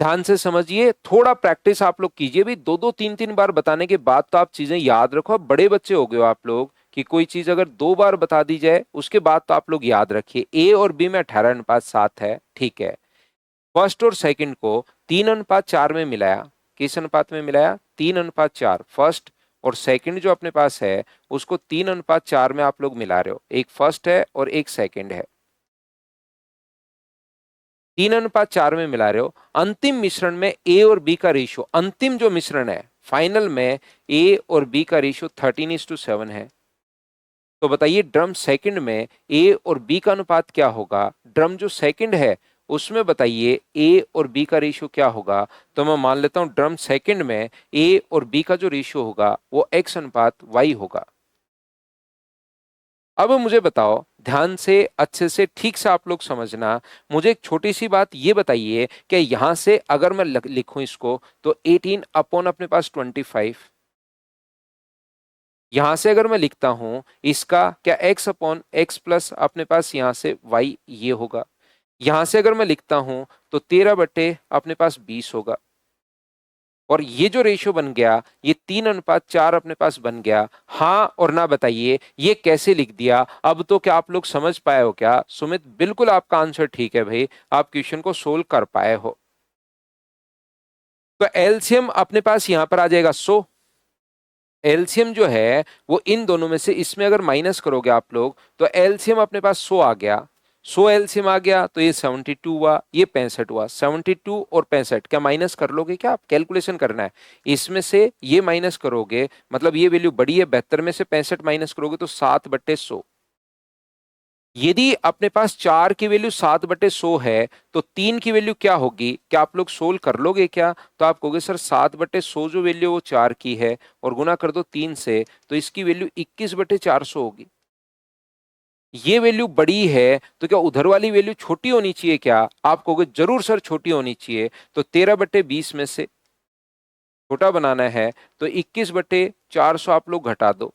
ध्यान से समझिए, थोड़ा प्रैक्टिस आप लोग कीजिए भी, 2-2 3-3 बार बताने के बाद तो आप चीजें याद रखो। अब बड़े बच्चे हो गए हो आप लोग, कि कोई चीज अगर 2 बार बता दी जाए उसके बाद तो आप लोग याद रखिए। ए और बी में 18:7 है, ठीक है। फर्स्ट और सेकंड को 3:4 में मिलाया। किस अनुपात में मिलाया? 3:4। फर्स्ट और सेकंड जो अपने पास है उसको 3:4 में आप लोग मिला रहे हो। एक फर्स्ट है और एक सेकंड है, 3:4 में मिला रहे हो। अंतिम मिश्रण में ए और बी का रेशियो, अंतिम जो मिश्रण है फाइनल में, ए और बी का रेशियो 13:7 है। तो बताइए ड्रम सेकंड में ए और बी का अनुपात क्या होगा? ड्रम जो सेकंड है उसमें बताइए ए और बी का रेशियो क्या होगा? तो मैं मान लेता हूं ड्रम सेकंड में ए और बी का जो रेशियो होगा वो x/y होगा। अब मुझे बताओ, ध्यान से अच्छे से ठीक से आप लोग समझना। मुझे एक छोटी सी बात ये बताइए कि यहां से अगर मैं लिखूं इसको तो 18 अपॉन अपने पास 25, यहां से अगर मैं लिखता हूं इसका क्या x/x प्लस अपने पास यहां से y ये होगा। यहां से अगर मैं लिखता हूं तो 13/अपने पास 20 होगा। और ये जो रेशियो बन गया ये 3:4 अपने पास बन गया। हाँ और ना बताइए ये कैसे लिख दिया? अब तो क्या आप लोग समझ पाए हो क्या? सुमित बिल्कुल आपका आंसर ठीक है भाई, आप क्वेश्चन को सोल्व कर पाए हो। तो एलसीएम अपने पास यहां पर आ जाएगा 100। एलसीएम जो है वो इन दोनों में से इसमें अगर माइनस करोगे आप लोग तो एलसीएम अपने पास 100 आ गया। 100 एलसीएम आ गया तो ये 72 हुआ, ये 65 हुआ। 72 और 65 क्या माइनस कर लोगे क्या? आप कैलकुलेशन करना है। इसमें से ये माइनस करोगे मतलब ये वैल्यू बड़ी है, 72 में से 65 माइनस करोगे तो 7/100। यदि अपने पास 4 की वैल्यू 7/100 है तो 3 की वैल्यू क्या होगी? क्या आप लोग सोल्व कर लोगे क्या? तो आप कहोगे सर 7/100 जो वैल्यू वो 4 की है और गुना कर दो 3 से तो इसकी वैल्यू 21/400 होगी। ये वैल्यू बड़ी है तो क्या उधर वाली वैल्यू छोटी होनी चाहिए क्या? आप कहोगे जरूर सर छोटी होनी चाहिए। तो 13/20 में से छोटा बनाना है तो 21/400 आप लोग घटा दो।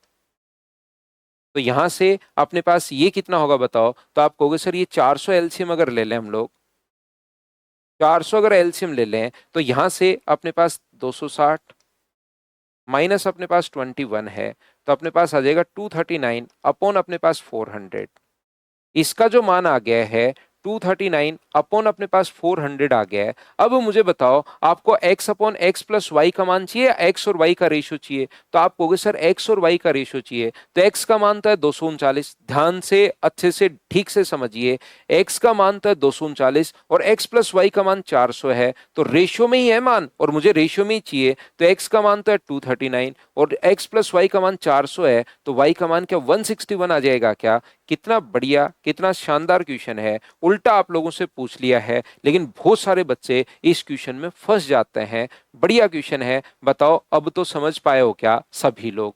तो यहां से अपने पास ये कितना होगा बताओ? तो आप कहोगे सर ये 400 एलसीएम अगर ले लें हम लोग, 400 अगर एलसीएम ले लें तो यहां से अपने पास 260 माइनस अपने पास 21 है तो अपने पास आ जाएगा 239 अपॉन अपने पास 400। इसका जो मान आ गया है 239 अपॉन अपने पास 400 आ गया है। अब मुझे बताओ आपको x/x प्लस वाई का मान चाहिए या x और y का रेशियो चाहिए? तो आप कहोगे सर x और y का रेशियो चाहिए। तो x का मान तो है 239, ध्यान से अच्छे से ठीक से समझिए। x का मान तो है 239 और x प्लस वाई का मान 400 है, तो रेशियो में ही है मान और मुझे रेशियो में ही चाहिए। तो x का मान तो है 239 और x प्लस वाई का मान 400 है, तो y का मान क्या 161 आ जाएगा क्या? कितना बढ़िया, कितना शानदार क्वेश्चन है। उल्टा आप लोगों से पूछ लिया है लेकिन बहुत सारे बच्चे इस क्वेश्चन में फंस जाते हैं। बढ़िया क्वेश्चन है। बताओ अब तो समझ पाए हो क्या सभी लोग?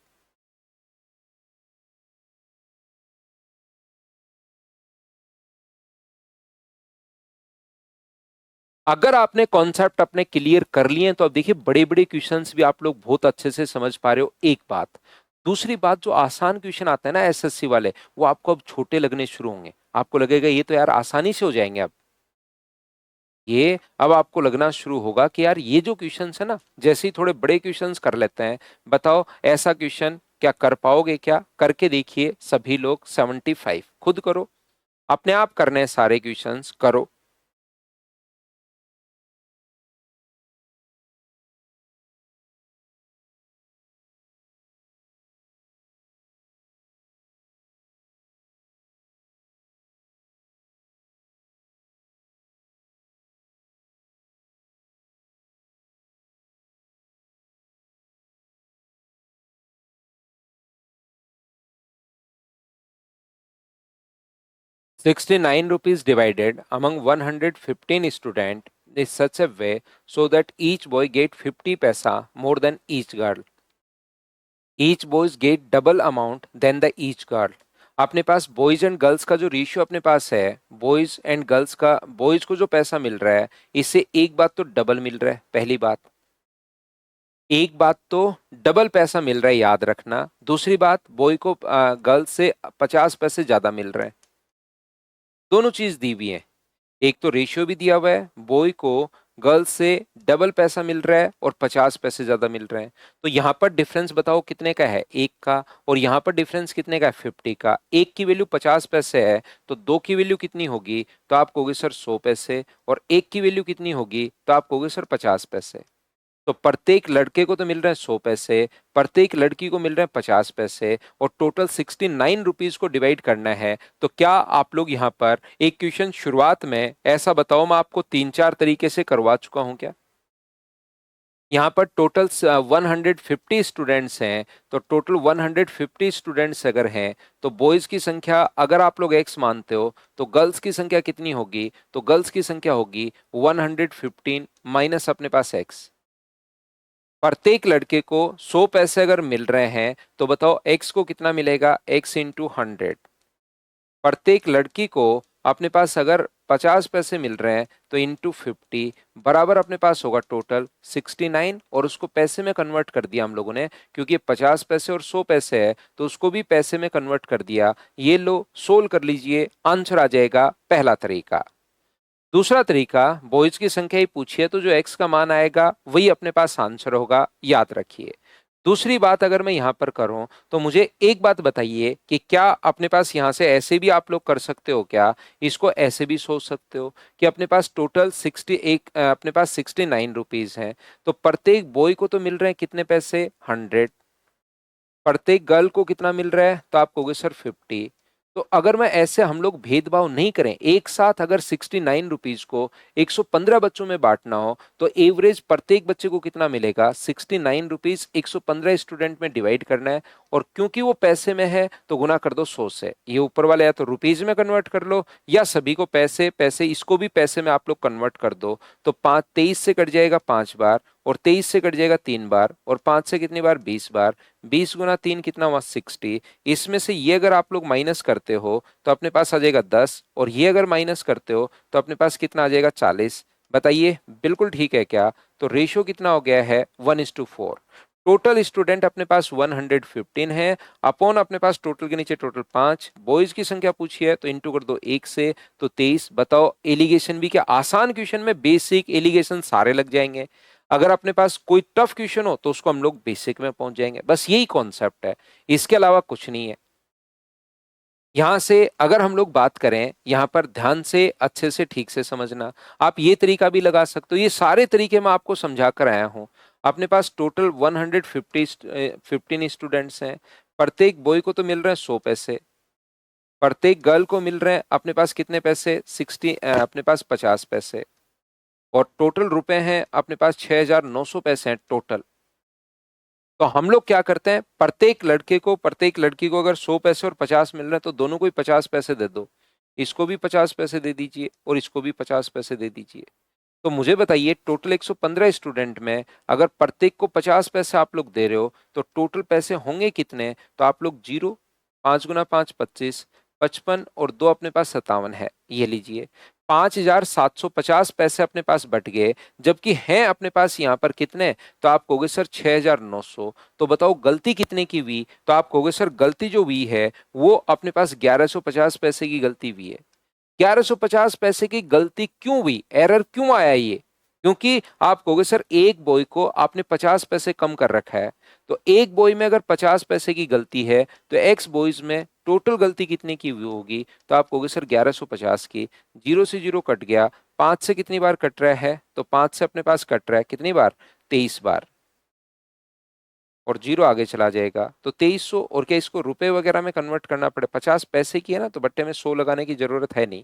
अगर आपने कॉन्सेप्ट अपने क्लियर कर लिए तो अब देखिए बड़े बड़े क्वेश्चंस भी आप लोग बहुत अच्छे से समझ पा रहे हो, एक बात। दूसरी बात, जो आसान क्वेश्चन आते हैं ना एसएससी वाले, वो आपको अब छोटे लगने शुरू होंगे। आपको लगेगा ये तो यार आसानी से हो जाएंगे। अब ये अब आपको लगना शुरू होगा कि यार ये जो क्वेश्चंस है ना, जैसे ही थोड़े बड़े क्वेश्चंस कर लेते हैं। बताओ ऐसा क्वेश्चन क्या कर पाओगे क्या? करके देखिए सभी लोग। 75 खुद करो, अपने आप करने हैं सारे क्वेश्चंस, करो। ₹69 divided among 115 student is such a way so that each boy get 50 paisa more than each girl. Each boys get double amount than the each girl. अपने पास बॉयज एंड गर्ल्स का जो रेशियो अपने पास है, boys and girls का, boys को जो पैसा मिल रहा है इससे एक बात तो डबल मिल रहा है। पहली बात, एक बात तो डबल पैसा मिल रहा है, याद रखना। दूसरी बात, बॉय को गर्ल्स से 50 पैसे ज्यादा मिल रहे हैं। दोनों चीज दी हुई है। एक तो रेशियो भी दिया हुआ है, बॉय को गर्ल्स से डबल पैसा मिल रहा है और 50 पैसे ज्यादा मिल रहे हैं। तो यहाँ पर डिफरेंस बताओ कितने का है, 1 का, और यहाँ पर डिफरेंस कितने का है, 50 का। एक की वैल्यू 50 पैसे है तो दो की वैल्यू कितनी होगी, तो आप कहोगे सर 100 पैसे, और एक की वैल्यू कितनी होगी, तो आप कहोगे सर 50 पैसे। तो प्रत्येक लड़के को तो मिल रहे हैं 100 पैसे, प्रत्येक लड़की को मिल रहे हैं 50 पैसे, और टोटल 69 रुपीज को डिवाइड करना है। तो क्या आप लोग यहाँ पर एक क्वेश्चन शुरुआत में ऐसा बताओ, मैं आपको 3-4 तरीके से करवा चुका हूं क्या? यहाँ पर टोटल 150 स्टूडेंट्स हैं, तो टोटल 150 स्टूडेंट्स अगर हैं तो बॉयज की संख्या अगर आप लोग x मानते हो तो गर्ल्स की संख्या कितनी होगी, तो गर्ल्स की संख्या होगी 115 माइनस अपने पास x। प्रत्येक लड़के को 100 पैसे अगर मिल रहे हैं तो बताओ x को कितना मिलेगा, x इंटू 100। प्रत्येक लड़की को अपने पास अगर 50 पैसे मिल रहे हैं तो इंटू 50 बराबर अपने पास होगा टोटल 69, और उसको पैसे में कन्वर्ट कर दिया हम लोगों ने, क्योंकि 50 पैसे और 100 पैसे है तो उसको भी पैसे में कन्वर्ट कर दिया। ये लो सोल्व कर लीजिए, आंसर आ जाएगा पहला तरीका। दूसरा तरीका, बॉयज की संख्या ही पूछी है तो जो x का मान आएगा वही अपने पास आंसर होगा, याद रखिए। दूसरी बात अगर मैं यहां पर करूं तो मुझे एक बात बताइए कि क्या अपने पास यहां से ऐसे भी आप लोग कर सकते हो क्या, इसको ऐसे भी सोच सकते हो कि अपने पास टोटल 61 अपने पास 69 रुपीज हैं, तो प्रत्येक बॉय को तो मिल रहे हैं कितने पैसे, 100। प्रत्येक गर्ल को कितना मिल रहा है, तो आप कहोगे सर 50। तो अगर मैं ऐसे हम लोग भेदभाव नहीं करें, एक साथ अगर 69 रुपीज को 115 बच्चों में बांटना हो तो एवरेज प्रत्येक बच्चे को कितना मिलेगा, 69 रुपीज 115 स्टूडेंट में डिवाइड करना है, और क्योंकि वो पैसे में है तो गुना कर दो 100 से। ये ऊपर वाले या तो रुपीज में कन्वर्ट कर लो या सभी को पैसे पैसे, इसको भी पैसे में आप लोग कन्वर्ट कर दो। तो 23 से कट जाएगा 5 बार, और 23 से कट जाएगा 3 बार, और 5 से कितनी बार, 20 बार। 20 गुना 3 कितना हुआ, 60। इसमें से ये अगर आप लोग माइनस करते हो तो अपने पास आ जाएगा 10, और ये अगर माइनस करते हो तो अपने पास कितना आ जाएगा, 40। बताइए बिल्कुल ठीक है क्या? तो रेशियो कितना हो गया है, 1:4। टोटल स्टूडेंट अपने पास 115 है, अपॉन अपने पास टोटल के नीचे टोटल 5, बॉयज की संख्या पूछी है तो इंटू कर दो 1 से, तो 23। बताओ एलिगेशन भी क्या आसान क्वेश्चन में बेसिक एलिगेशन सारे लग जाएंगे। अगर अपने पास कोई टफ क्वेश्चन हो तो उसको हम लोग बेसिक में पहुंच जाएंगे, बस यही कॉन्सेप्ट है, इसके अलावा कुछ नहीं है। यहां से अगर हम लोग बात करें, यहां पर ध्यान से अच्छे से ठीक से समझना, आप ये तरीका भी लगा सकते हो, ये सारे तरीके मैं आपको समझा कर आया हूं। अपने पास टोटल 115 स्टूडेंट्स हैं, प्रत्येक बॉय को तो मिल रहे हैं 100 पैसे, प्रत्येक गर्ल को मिल रहे हैं अपने पास कितने पैसे, 60 अपने पास 50 पैसे, और टोटल रुपए हैं अपने पास 6,900 पैसे हैं टोटल। तो हम लोग क्या करते हैं, प्रत्येक लड़के को प्रत्येक लड़की को अगर 100 पैसे और 50 मिल रहे हैं तो दोनों को ही 50 पैसे दे दो, इसको भी 50 पैसे दे दीजिए और इसको भी 50 पैसे दे दीजिए। तो मुझे बताइए टोटल 115 स्टूडेंट में अगर प्रत्येक को 50 पैसे आप लोग दे रहे हो तो टोटल पैसे होंगे कितने, तो आप लोग 0, 5 गुना 5 25, 55 और 2 अपने पास 57 है, ये लीजिए 5,750 पैसे अपने पास बट गए, जबकि हैं अपने पास यहाँ पर कितने, तो आप कहोगे सर 6,900। तो बताओ गलती कितने की हुई, तो आप कहोगे सर गलती जो हुई है वो अपने पास 1150 पैसे की गलती हुई है। 1150 पैसे की गलती क्यों हुई, एरर क्यों आया ये, क्योंकि आप कहोगे सर एक बॉय को आपने 50 पैसे कम कर रखा है, तो एक बॉय में अगर 50 पैसे की गलती है तो एक्स बॉयज में टोटल गलती कितने की हुई होगी, तो आप कहोगे सर 1150 की। 0 से 0 कट गया, 5 से कितनी बार कट रहा है, तो 5 से अपने पास कट रहा है कितनी बार, 23 बार, और 0 आगे चला जाएगा तो 2300। और क्या इसको रुपए वगैरह में कन्वर्ट करना पड़े, 50 पैसे की है ना तो बट्टे में 100 लगाने की जरूरत है नहीं,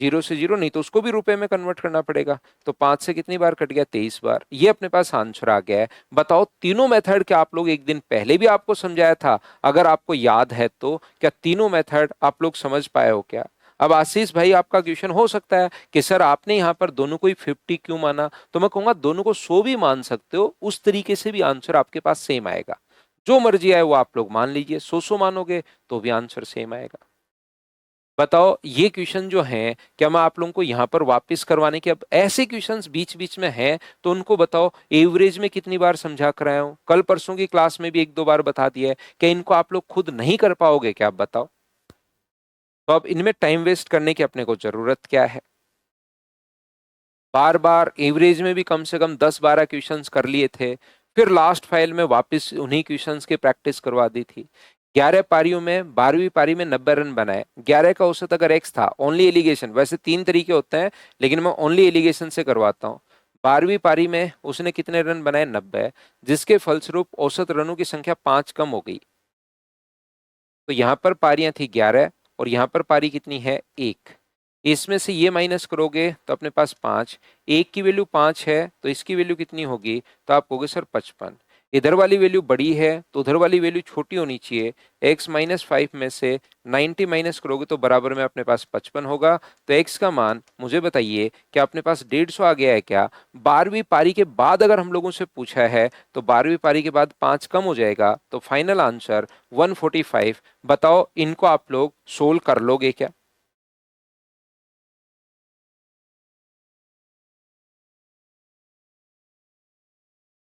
0 से 0 नहीं तो उसको भी रुपए में कन्वर्ट करना पड़ेगा। तो 5 से कितनी बार कट गया, 23 बार। ये अपने पास आंसर आ गया है। बताओ तीनों मेथड क्या आप लोग एक दिन पहले भी आपको समझाया था, अगर आपको याद है तो क्या तीनों मेथड आप लोग समझ पाए हो क्या? अब आशीष भाई आपका क्वेश्चन हो सकता है कि सर आपने यहाँ पर दोनों को ही 50 क्यों माना, तो मैं कहूंगा दोनों को 100 भी मान सकते हो, उस तरीके से भी आंसर आपके पास सेम आएगा। जो मर्जी आए वो आप लोग मान लीजिए, 100 मानोगे तो भी आंसर सेम आएगा। बताओ ये क्वेश्चन जो हैं क्या मैं आप लोगों को यहाँ पर वापस करवाने के, अब ऐसे क्वेश्चंस बीच बीच में हैं तो उनको बताओ एवरेज में कितनी बार समझा कर आया हूं, कल परसों की क्लास में भी 1-2 बार बता दिया है, क्या इनको आप लोग खुद नहीं कर पाओगे क्या, आप बताओ? तो अब इनमें टाइम वेस्ट करने की अपने को जरूरत क्या है? बार बार एवरेज में भी कम से कम 10-12 क्वेश्चंस कर लिए थे, फिर लास्ट फाइल में वापस उन्हीं क्वेश्चंस की प्रैक्टिस करवा दी थी। 11 पारियों में 12वीं पारी में 90 रन बनाए। 11 का औसत अगर एक्स था, ओनली एलिगेशन, वैसे 3 तरीके होते हैं लेकिन मैं ओनली एलिगेशन से करवाता हूँ। 12वीं पारी में उसने कितने रन बनाए? 90, जिसके फलस्वरूप औसत रनों की संख्या 5 कम हो गई। तो यहां पर पारियां थी 11 और यहां पर पारी कितनी है? 1। इसमें से ये माइनस करोगे तो अपने पास 5, एक की वैल्यू 5 है तो इसकी वैल्यू कितनी होगी? तो आप कहोगे सर 55। इधर वाली वैल्यू बड़ी है तो उधर वाली वैल्यू छोटी होनी चाहिए। x माइनस 5 में से 90 माइनस करोगे तो बराबर में अपने पास 55 होगा। तो x का मान मुझे बताइए कि अपने पास 150 आ गया है क्या? 12वीं पारी के बाद अगर हम लोगों से पूछा है तो 12वीं पारी के बाद 5 कम हो जाएगा, तो फाइनल आंसर 145। बताओ इनको आप लोग सोल्व कर लोगे क्या?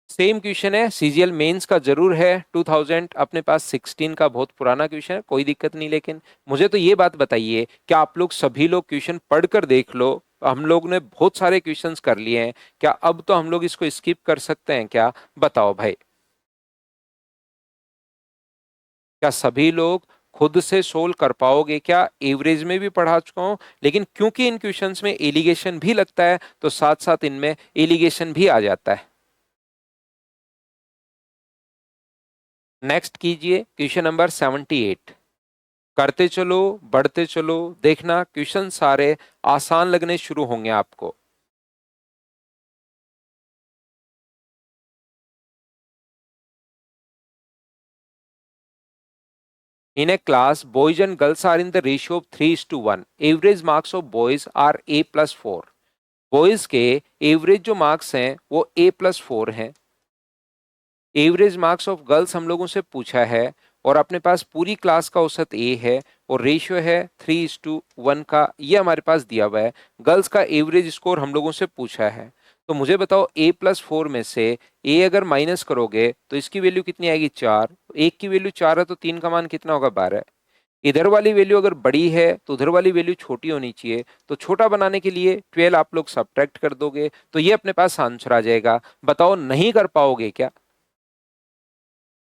सेम क्वेश्चन है, सीजीएल मेंस का जरूर है 2000 अपने पास 16 का, बहुत पुराना क्वेश्चन है, कोई दिक्कत नहीं। लेकिन मुझे तो ये बात बताइए कि आप लोग सभी लोग क्वेश्चन पढ़कर देख लो। हम लोग ने बहुत सारे क्वेश्चंस कर लिए हैं, क्या अब तो हम लोग इसको स्किप कर सकते हैं क्या? बताओ भाई। क्या सभी लोग खुद से सोल्व कर पाओगे क्या? एवरेज में भी पढ़ा चुका हूं, लेकिन क्योंकि इन क्वेश्चंस में एलिगेशन भी लगता है तो साथ साथ इनमें एलिगेशन भी आ जाता है। नेक्स्ट कीजिए क्वेश्चन नंबर 78। करते चलो, बढ़ते चलो, देखना क्वेश्चन सारे आसान लगने शुरू होंगे आपको। In a class, boys and girls are in the ratio of 3:1. Average marks of boys are A+4. Boys के एवरेज जो मार्क्स हैं वो A+4 हैं। एवरेज मार्क्स ऑफ गर्ल्स हम लोगों से पूछा है और अपने पास पूरी क्लास का औसत ए है और रेशियो है 3:1 का, ये हमारे पास दिया हुआ है। गर्ल्स का एवरेज स्कोर हम लोगों से पूछा है। तो मुझे बताओ A+4 में से ए अगर माइनस करोगे तो इसकी वैल्यू कितनी आएगी? 4। एक की वैल्यू 4 है तो 3 का मान कितना होगा? 12। इधर वाली वैल्यू अगर बड़ी है तो उधर वाली वैल्यू छोटी होनी चाहिए, तो छोटा बनाने के लिए 12 आप लोग सब्ट्रैक्ट कर दोगे तो ये अपने पास आंसर आ जाएगा। बताओ नहीं कर पाओगे क्या?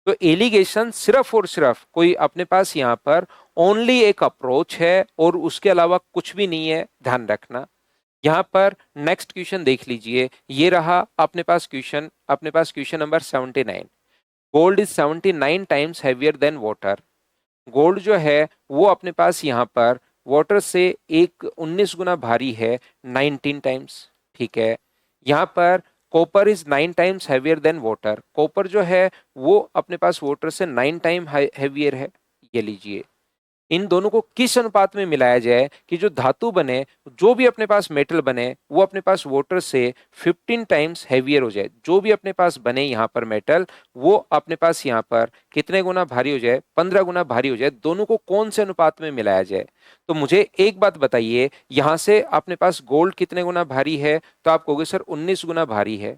तो एलिगेशन सिर्फ और सिर्फ कोई अपने पास यहाँ पर ओनली एक अप्रोच है और उसके अलावा कुछ भी नहीं है, ध्यान रखना। यहाँ पर नेक्स्ट क्वेश्चन देख लीजिए, ये रहा अपने पास क्वेश्चन, अपने पास question number 79। Gold is 79 times heavier than water. Gold जो है वो अपने पास यहाँ पर वाटर से एक 19 गुना भारी है, 19 टाइम्स। ठीक है। यहाँ पर copper is 9 times heavier than water. Copper जो है वो अपने पास वाटर से 9 टाइम हैवियर है। ये लीजिए, इन दोनों को किस अनुपात में मिलाया जाए कि जो धातु बने, जो भी अपने पास मेटल बने, वो अपने पास वाटर से 15 टाइम्स हैवियर हो जाए। जो भी अपने पास बने यहाँ पर मेटल, वो अपने पास यहाँ पर कितने गुना भारी हो जाए? 15 गुना भारी हो जाए। दोनों को कौन से अनुपात में मिलाया जाए? तो मुझे एक बात बताइए, यहां से अपने पास गोल्ड कितने गुना भारी है? तो आप कहोगे सर 19 गुना भारी है।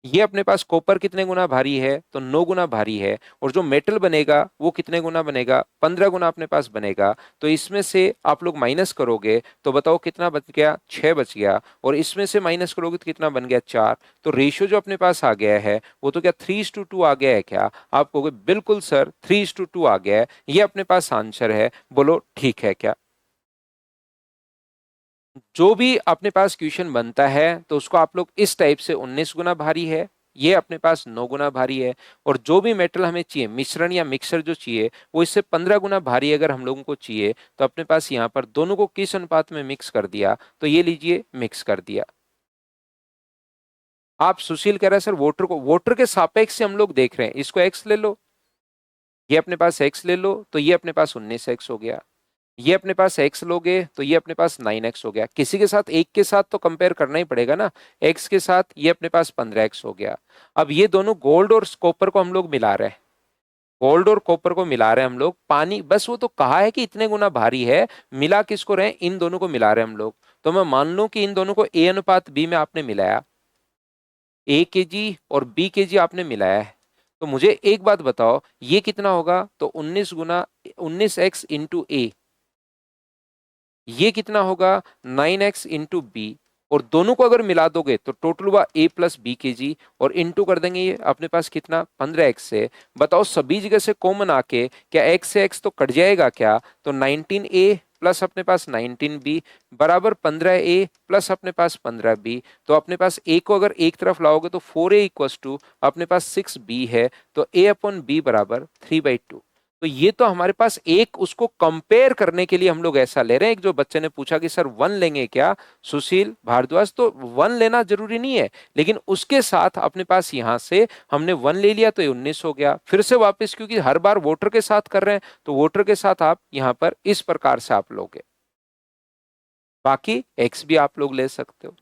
ये अपने पास कॉपर कितने गुना भारी है? तो 9 गुना भारी है। और जो मेटल बनेगा वो कितने गुना बनेगा? 15 गुना अपने पास बनेगा। तो इसमें से आप लोग माइनस करोगे तो बताओ कितना बच गया? 6 बच गया। और इसमें से माइनस करोगे तो कितना बन गया? 4। तो रेशियो जो अपने पास आ गया है वो तो क्या 3:2 आ गया है क्या? आप कहोगे बिल्कुल सर 3:2 आ गया है, ये अपने पास आंसर है। बोलो ठीक है क्या? जो भी अपने पास क्वेश्चन बनता है तो उसको आप लोग इस टाइप से 19 गुना भारी है, ये अपने पास 9 गुना भारी है, और जो भी मेटल हमें चाहिए, मिश्रण या मिक्सर जो चाहिए, वो इससे 15 गुना भारी अगर हम लोगों को चाहिए तो अपने पास यहाँ पर दोनों को किस अनुपात में मिक्स कर दिया? तो ये लीजिए मिक्स कर दिया। आप सुशील कह रहे हैं सर वोटर को वोटर के सापेक्ष से हम लोग देख रहे हैं, इसको एक्स ले लो, ये अपने पास एक्स ले लो, तो ये अपने पास 19x हो गया। ये अपने पास x लोगे तो ये अपने पास 9x हो गया। किसी के साथ एक के साथ तो कंपेयर करना ही पड़ेगा ना, x के साथ ये अपने पास 15x हो गया। अब ये दोनों गोल्ड और कॉपर को हम लोग मिला रहे हैं, गोल्ड और कॉपर को मिला रहे हैं हम लोग। पानी बस वो तो कहा है कि इतने गुना भारी है, मिला किसको रहे हैं? इन दोनों को मिला रहे हैं हम लोग। तो मैं मान लूं कि इन दोनों को a अनुपात b में आपने मिलाया, a kg और b kg आपने मिलाया है। तो मुझे एक बात बताओ, ये कितना होगा? तो 19x इंटू ए, ये कितना होगा? 9x into B. और दोनों को अगर मिला दोगे तो टोटल हुआ a प्लस बी के जी, और इनटू कर देंगे ये अपने पास कितना 15x से। बताओ सभी जगह से कॉमन आके क्या x से x तो कट जाएगा क्या, तो 19a प्लस अपने पास 19b बराबर 15a प्लस अपने पास 15b। तो अपने पास a को अगर एक तरफ लाओगे तो 4a इक्वस टू अपने पास 6b है, तो a अपॉन b बराबर 3/2। तो ये तो हमारे पास एक उसको कंपेयर करने के लिए हम लोग ऐसा ले रहे हैं। एक जो बच्चे ने पूछा कि सर वन लेंगे क्या, सुशील भारद्वाज, तो वन लेना जरूरी नहीं है, लेकिन उसके साथ अपने पास यहां से हमने वन ले लिया तो ये 19 हो गया। फिर से वापस, क्योंकि हर बार वोटर के साथ कर रहे हैं तो वोटर के साथ आप यहां पर इस प्रकार से आप लोगे। बाकी एक्स भी आप लोग ले सकते हो।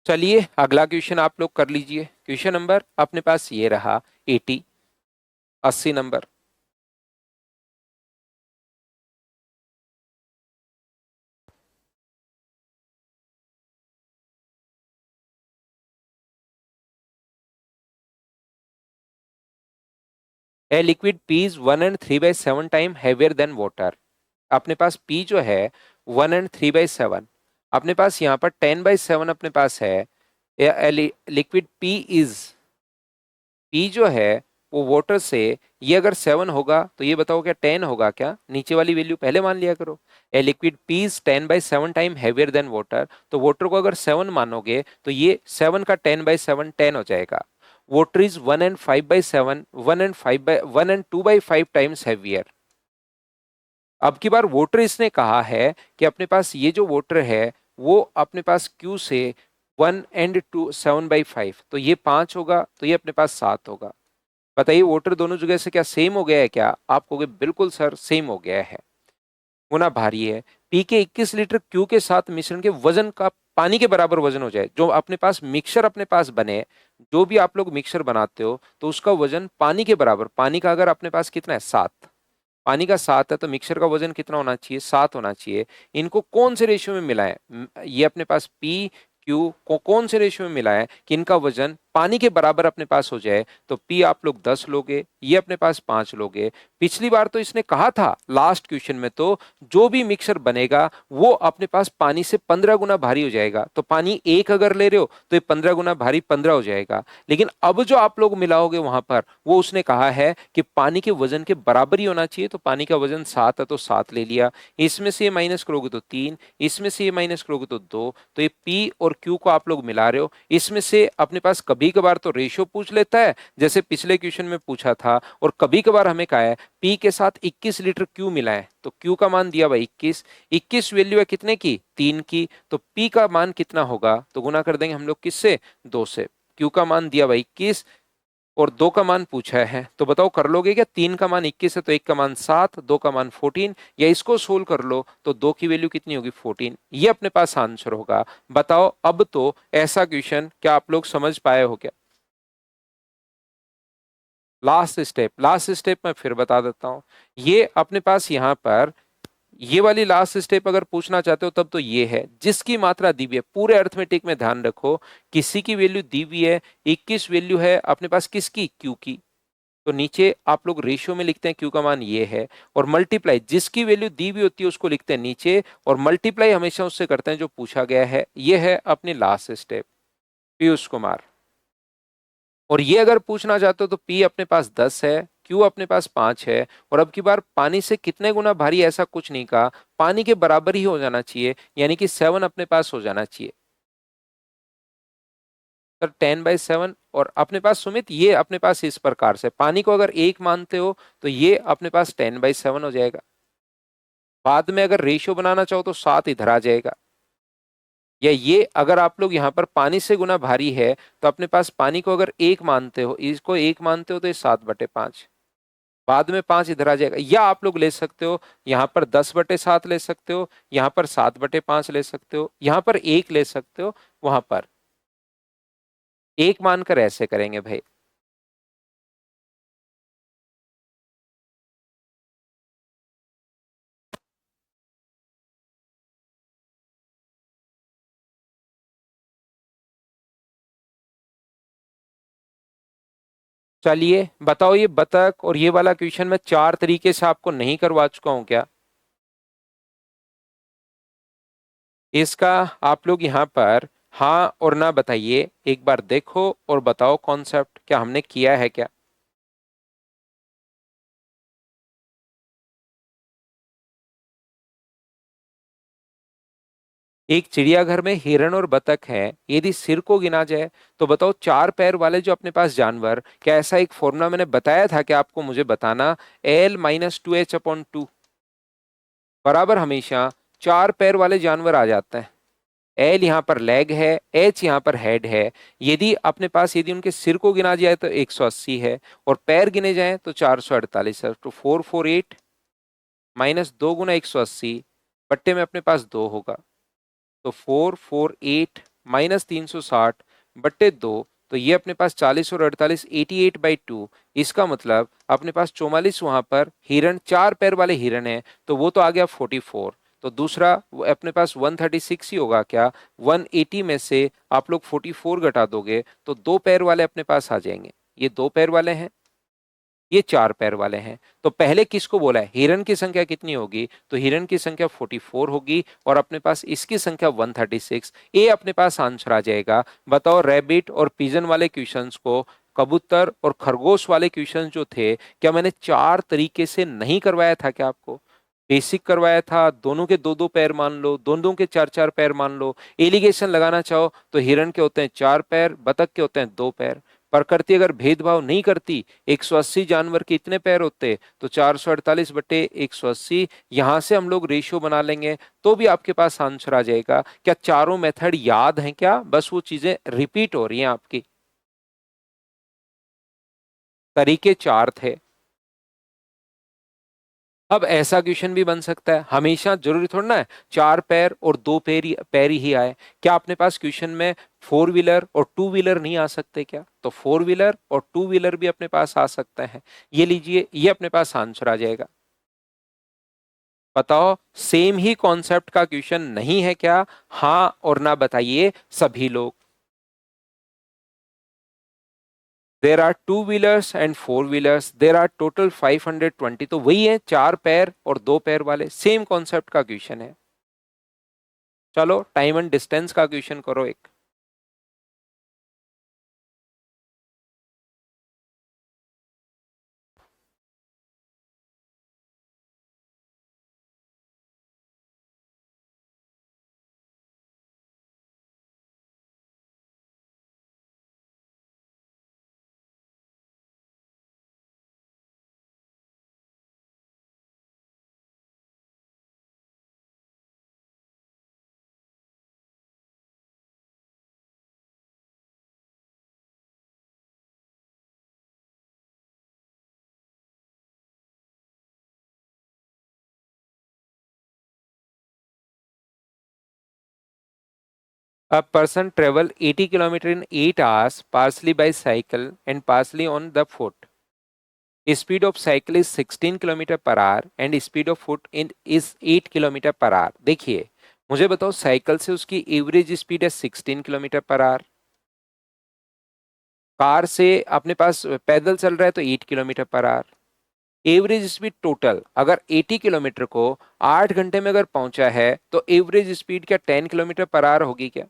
चलिए अगला क्वेश्चन आप लोग कर लीजिए। क्वेश्चन नंबर अपने पास ये रहा 80 number. A liquid P is 1 and 3/7 time heavier than water. अपने पास पी जो है 1 and 3/7, अपने पास यहाँ पर 10/7 अपने पास है। लिक्विड पी जो है वो वाटर से, ये अगर 7 होगा तो ये बताओ क्या 10 होगा क्या, नीचे वाली वैल्यू पहले मान लिया करो। A liquid P is 10/7 time heavier than water, तो वाटर को अगर 7 मानोगे तो ये 7 का 10/7 10 हो जाएगा। Water is 1 and 5/7 1 and 2/5 times heavier. अब की बार वोटर इसने कहा है कि अपने पास ये जो वोटर है वो अपने पास क्यू से 1 and 7/5, तो ये 5 होगा, तो ये अपने पास 7 होगा। बताइए वोटर दोनों जगह से क्या सेम हो गया है क्या, आप कहोगे बिल्कुल सर सेम हो गया है। गुना भारी है। पी के 21 लीटर क्यू के साथ मिश्रण के वजन का पानी के बराबर वजन हो जाए। जो अपने पास मिक्सर अपने पास बने, जो भी आप लोग मिक्सर बनाते हो तो उसका वजन पानी के बराबर, पानी का अगर अपने पास कितना है 7, पानी का 7 है तो मिक्सर का वजन कितना होना चाहिए 7 होना चाहिए। इनको कौन से रेशियो में मिला है, ये अपने पास पी क्यू को कौन से रेशियो में मिला है कि इनका वजन पानी के बराबर अपने पास हो जाए। तो पी आप लोग 10 लोगे, ये अपने पास 5 लोगे। पिछली बार तो इसने कहा था लास्ट क्वेश्चन में, तो जो भी मिक्सर बनेगा वो अपने पास पानी से 15 गुना भारी हो जाएगा। तो पानी एक अगर ले रहे हो तो ये 15 गुना भारी 15 हो जाएगा। लेकिन अब जो आप लोग मिलाओगे वहां पर वो उसने कहा है कि पानी के वजन के बराबर ही होना चाहिए। तो पानी का वजन 7 है तो 7 ले लिया, इसमें से ये माइनस करोगे तो 3, इसमें से ये माइनस करोगे तो 2। तो ये पी और क्यू को आप लोग मिला रहे हो। इसमें से अपने पास कभी कभार तो रेशियो पूछ लेता है जैसे पिछले क्वेश्चन में पूछा था, और कभी कभार हमें कहा है पी के साथ 21 लीटर क्यू मिला है, तो क्यू का मान दिया भाई 21, 21 वैल्यू है कितने की 3 की, तो पी का मान कितना होगा, तो गुना कर देंगे हम लोग किससे 2 से। क्यू का मान दिया भाई 21 और 2 का मान पूछा है, तो बताओ कर लोगे क्या। 3 का मान 21 है तो 1 का मान 7, 2 का मान 14, या इसको सोल्व कर लो तो 2 की वैल्यू कितनी होगी 14, ये अपने पास आंसर होगा। बताओ अब तो ऐसा क्वेश्चन क्या आप लोग समझ पाए हो क्या। लास्ट स्टेप मैं फिर बता देता हूं। ये अपने पास यहां पर ये वाली लास्ट स्टेप अगर पूछना चाहते हो तब तो ये है जिसकी मात्रा दी हुई है। पूरे अर्थमेटिक में ध्यान रखो, किसी की वैल्यू दी हुई है 21 वैल्यू है अपने पास किसकी क्यू की, तो नीचे आप लोग रेशियो में लिखते हैं क्यू का मान ये है, और मल्टीप्लाई जिसकी वैल्यू दी हुई होती है उसको लिखते हैं नीचे, और मल्टीप्लाई हमेशा उससे करते हैं जो पूछा गया है। ये है अपनी लास्ट स्टेप। पीयूष कुमार। और ये अगर पूछना चाहते हो तो पी अपने पास 10 है, क्यू अपने पास 5 है, और अब की बार पानी से कितने गुना भारी ऐसा कुछ नहीं कहा, पानी के बराबर ही हो जाना चाहिए, यानी कि 7 अपने पास हो जाना चाहिए। सर 10/7, और अपने पास सुमित ये अपने पास इस प्रकार से पानी को अगर एक मानते हो तो ये अपने पास 10/7 हो जाएगा। बाद में अगर रेशियो बनाना चाहो तो 7 इधर आ जाएगा। या ये अगर आप लोग यहाँ पर पानी से गुना भारी है तो अपने पास पानी को अगर एक मानते हो, इसको एक मानते हो तो ये 7/5, बाद में 5 इधर आ जाएगा। या आप लोग ले सकते हो यहाँ पर 10/7 ले सकते हो, यहाँ पर 7/5 ले सकते हो, यहाँ पर एक ले सकते हो, वहां पर एक मानकर ऐसे करेंगे भाई। चलिए बताओ, ये बतख और ये वाला क्वेश्चन मैं 4 तरीके से आपको नहीं करवा चुका हूं क्या? इसका आप लोग यहाँ पर हाँ और ना बताइए, एक बार देखो और बताओ कॉन्सेप्ट क्या हमने किया है क्या। एक चिड़ियाघर में हिरण और बतख है, यदि सिर को गिना जाए तो बताओ 4 पैर वाले जो अपने पास जानवर, क्या ऐसा एक फॉर्मूला मैंने बताया था कि आपको मुझे बताना, L-2H/2 बराबर हमेशा 4 पैर वाले जानवर आ जाते हैं। एल यहाँ पर लेग है, एच यहाँ पर हेड है। यदि अपने पास यदि उनके सिर को गिना जाए तो 180 है, और पैर गिने जाए तो 448 है। तो 448 माइनस 2 गुना 180 बट्टे में अपने पास 2 होगा, तो 448 माइनस 360 बट्टे 2, तो ये अपने पास 40 और 48, 88/2। इसका मतलब अपने पास 44 वहां पर हिरण, 4 पैर वाले हिरण है, तो वो तो आ गया 44। तो दूसरा अपने पास 136 ही होगा क्या? 180 में से आप लोग 44 घटा दोगे तो 2 पैर वाले अपने पास आ जाएंगे। ये 2 पैर वाले हैं, ये 4 पैर वाले हैं। तो पहले किसको बोला है, हिरन की संख्या कितनी होगी? तो हिरन की संख्या 44 होगी, और अपने पास इसकी संख्या 136। ये अपने पास आंसर आ जाएगा। बताओ, रैबिट और पिजन वाले क्वेश्चंस को, कबूतर और खरगोश वाले क्वेश्चंस जो थे, क्या मैंने 4 तरीके से नहीं करवाया था क्या आपको? बेसिक करवाया था, दोनों के 2-2 पैर मान लो, दोनों के 4-4 पैर मान लो। एलिगेशन लगाना चाहो तो हिरण के होते हैं 4 पैर, बतख के होते हैं 2 पैर। प्रकृति अगर भेदभाव नहीं करती, 180 जानवर के इतने पैर होते, तो 448/180, यहां से हम लोग रेशियो बना लेंगे, तो भी आपके पास आंसर आ जाएगा। क्या चारों मेथड याद हैं क्या? बस वो चीजें रिपीट हो रही हैं आपकी। तरीके 4 थे। अब ऐसा क्वेश्चन भी बन सकता है, हमेशा जरूरी थोड़ा ना है 4 पैर और 2 पैर ही आए। क्या अपने पास क्वेश्चन में 4 व्हीलर और 2 व्हीलर नहीं आ सकते क्या? तो 4 व्हीलर और 2 व्हीलर भी अपने पास आ सकते हैं। ये लीजिए, ये अपने पास आंसर आ जाएगा। बताओ, सेम ही कॉन्सेप्ट का क्वेश्चन नहीं है क्या? हाँ और ना बताइए सभी लोग। There are 2 wheelers and 4 wheelers, there are total 520। तो वही है, 4 पैर और 2 पैर वाले, सेम कॉन्सेप्ट का क्वेश्चन है। चलो टाइम एंड डिस्टेंस का क्वेश्चन करो एक। A person travel 80 kilometer in 8 hours, partially by cycle and partially on the foot. Speed of cycle is 16 kilometre per hour and speed of foot in is 8 kilometre per hour. देखिए, मुझे बताओ, cycle से उसकी average speed है 16 kilometre per hour, car से अपने पास पैदल चल रहा है तो 8 kilometre per hour. Average speed total अगर 80 किलोमीटर को 8 घंटे में अगर पहुंचा है, तो एवरेज स्पीड क्या 10 किलोमीटर पर आवर होगी क्या?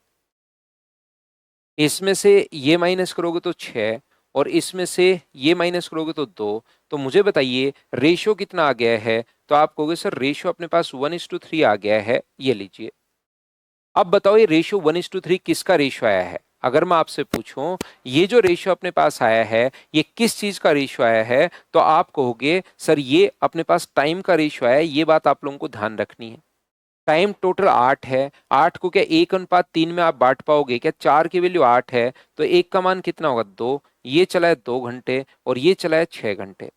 इसमें से ये माइनस करोगे तो 6, और इसमें से ये माइनस करोगे तो 2। तो मुझे बताइए रेशियो कितना आ गया है? तो आप कहोगे सर रेशियो अपने पास 1:3 आ गया है। ये लीजिए, अब बताओ ये रेशियो 1:3 किसका रेशियो आया है? अगर मैं आपसे पूछूं ये जो रेशियो अपने पास आया है, ये किस चीज का रेशियो आया है, तो आप कहोगे सर ये अपने पास टाइम का रेशियो आया है। ये बात आप लोगों को ध्यान रखनी है। टाइम टोटल 8 है, 8 को क्या 1:3 में आप बांट पाओगे क्या? 4 की वैल्यू 8 है, तो 1 का मान कितना होगा? 2। ये चला है 2 घंटे और ये चला है 6 घंटे।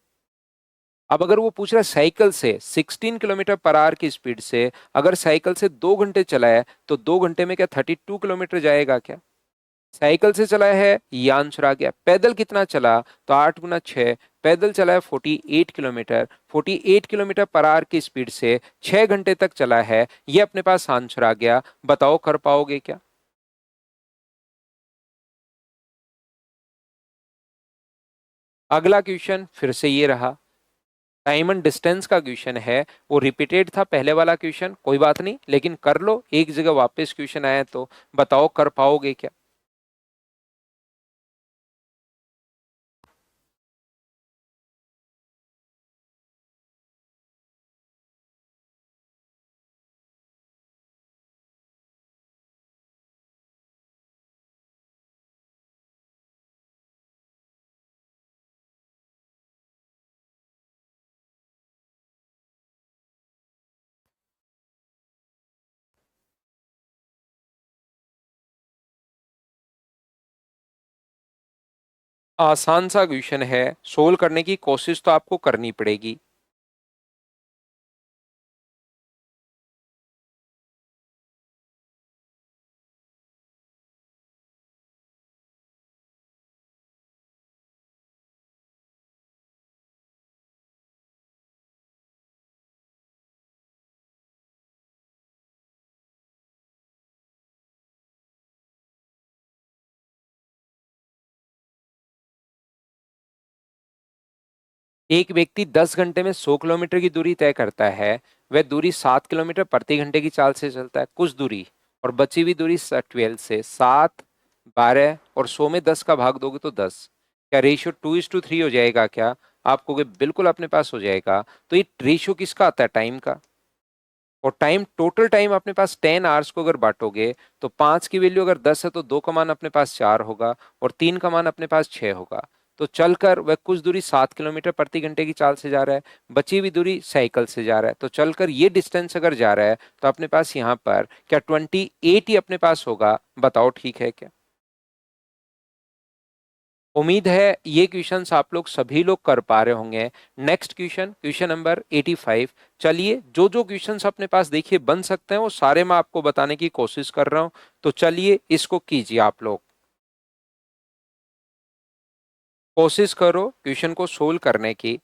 अब अगर वो पूछ रहा है साइकिल से 16 किलोमीटर पर आवर की स्पीड से अगर साइकिल से 2 घंटे चला है, तो 2 घंटे में क्या 32 किलोमीटर जाएगा क्या? साइकिल से चला है, ये आंसर आ गया। पैदल कितना चला? तो 8 गुना 6, पैदल चला है 48 किलोमीटर। 48 किलोमीटर पर आवर की स्पीड से 6 घंटे तक चला है, ये अपने पास आंसर आ गया। बताओ कर पाओगे क्या? अगला क्वेश्चन फिर से ये रहा, टाइम एंड डिस्टेंस का क्वेश्चन है। वो रिपीटेड था पहले वाला क्वेश्चन, कोई बात नहीं, लेकिन कर लो, एक जगह वापस क्वेश्चन आया तो बताओ कर पाओगे क्या। आसान सा क्वेश्चन है, सोल्व करने की कोशिश तो आपको करनी पड़ेगी। एक व्यक्ति 10 घंटे में 100 किलोमीटर की दूरी तय करता है। वह दूरी 7 किलोमीटर प्रति घंटे की चाल से चलता है। कुछ दूरी और बची हुई दूरी 12 से 7, 12 और 100 में 10 का भाग दोगे तो 10। क्या रेशियो 2:3 हो जाएगा क्या? आप कहोगे बिल्कुल अपने पास हो जाएगा। तो ये रेशियो किसका आता है? टाइम का। और टाइम, टोटल टाइम अपने पास 10 आवर्स को अगर बांटोगे तो 5 की वैल्यू अगर 10 है तो 2 का मान अपने पास 4 होगा और 3 का मान अपने पास 6 होगा। तो चलकर वह कुछ दूरी 7 किलोमीटर प्रति घंटे की चाल से जा रहा है, बची हुई दूरी साइकिल से जा रहा है। तो चलकर ये डिस्टेंस अगर जा रहा है तो अपने पास यहाँ पर क्या 28 ही अपने पास होगा? बताओ ठीक है क्या? उम्मीद है ये क्वेश्चंस आप लोग सभी लोग कर पा रहे होंगे। Next question, question number 85। चलिए, जो जो क्वेश्चंस अपने पास देखिए बन सकते हैं वो सारे मैं आपको बताने की कोशिश कर रहा हूं। तो चलिए इसको कीजिए, आप लोग कोशिश करो क्वेश्चन को सोल्व करने की।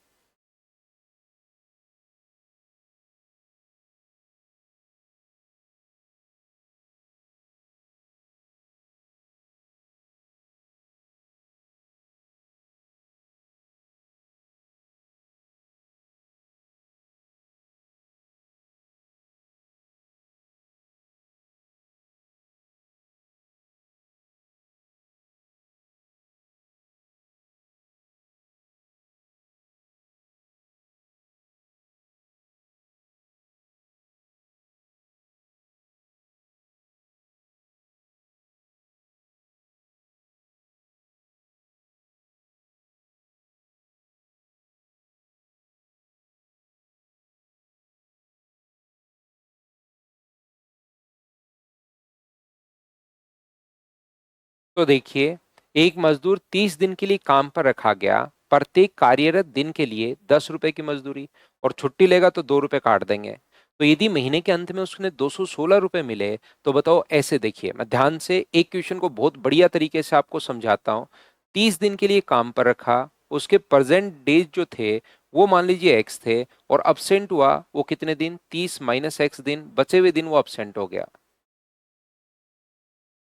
तो देखिए, एक मजदूर 30 दिन के लिए काम पर रखा गया। प्रत्येक कार्यरत दिन के लिए 10 रुपए की मजदूरी और छुट्टी लेगा तो 2 रुपए काट देंगे। तो यदि महीने के अंत में उसने 216 रुपए मिले तो बताओ। ऐसे देखिए, मैं ध्यान से एक क्वेश्चन को बहुत बढ़िया तरीके से आपको समझाता हूँ। 30 दिन के लिए काम पर रखा, उसके प्रेजेंट डेज जो थे वो मान लीजिए एक्स थे, और अब्सेंट हुआ वो कितने दिन? 30 माइनस एक्स दिन, बचे हुए दिन वो अब्सेंट हो गया।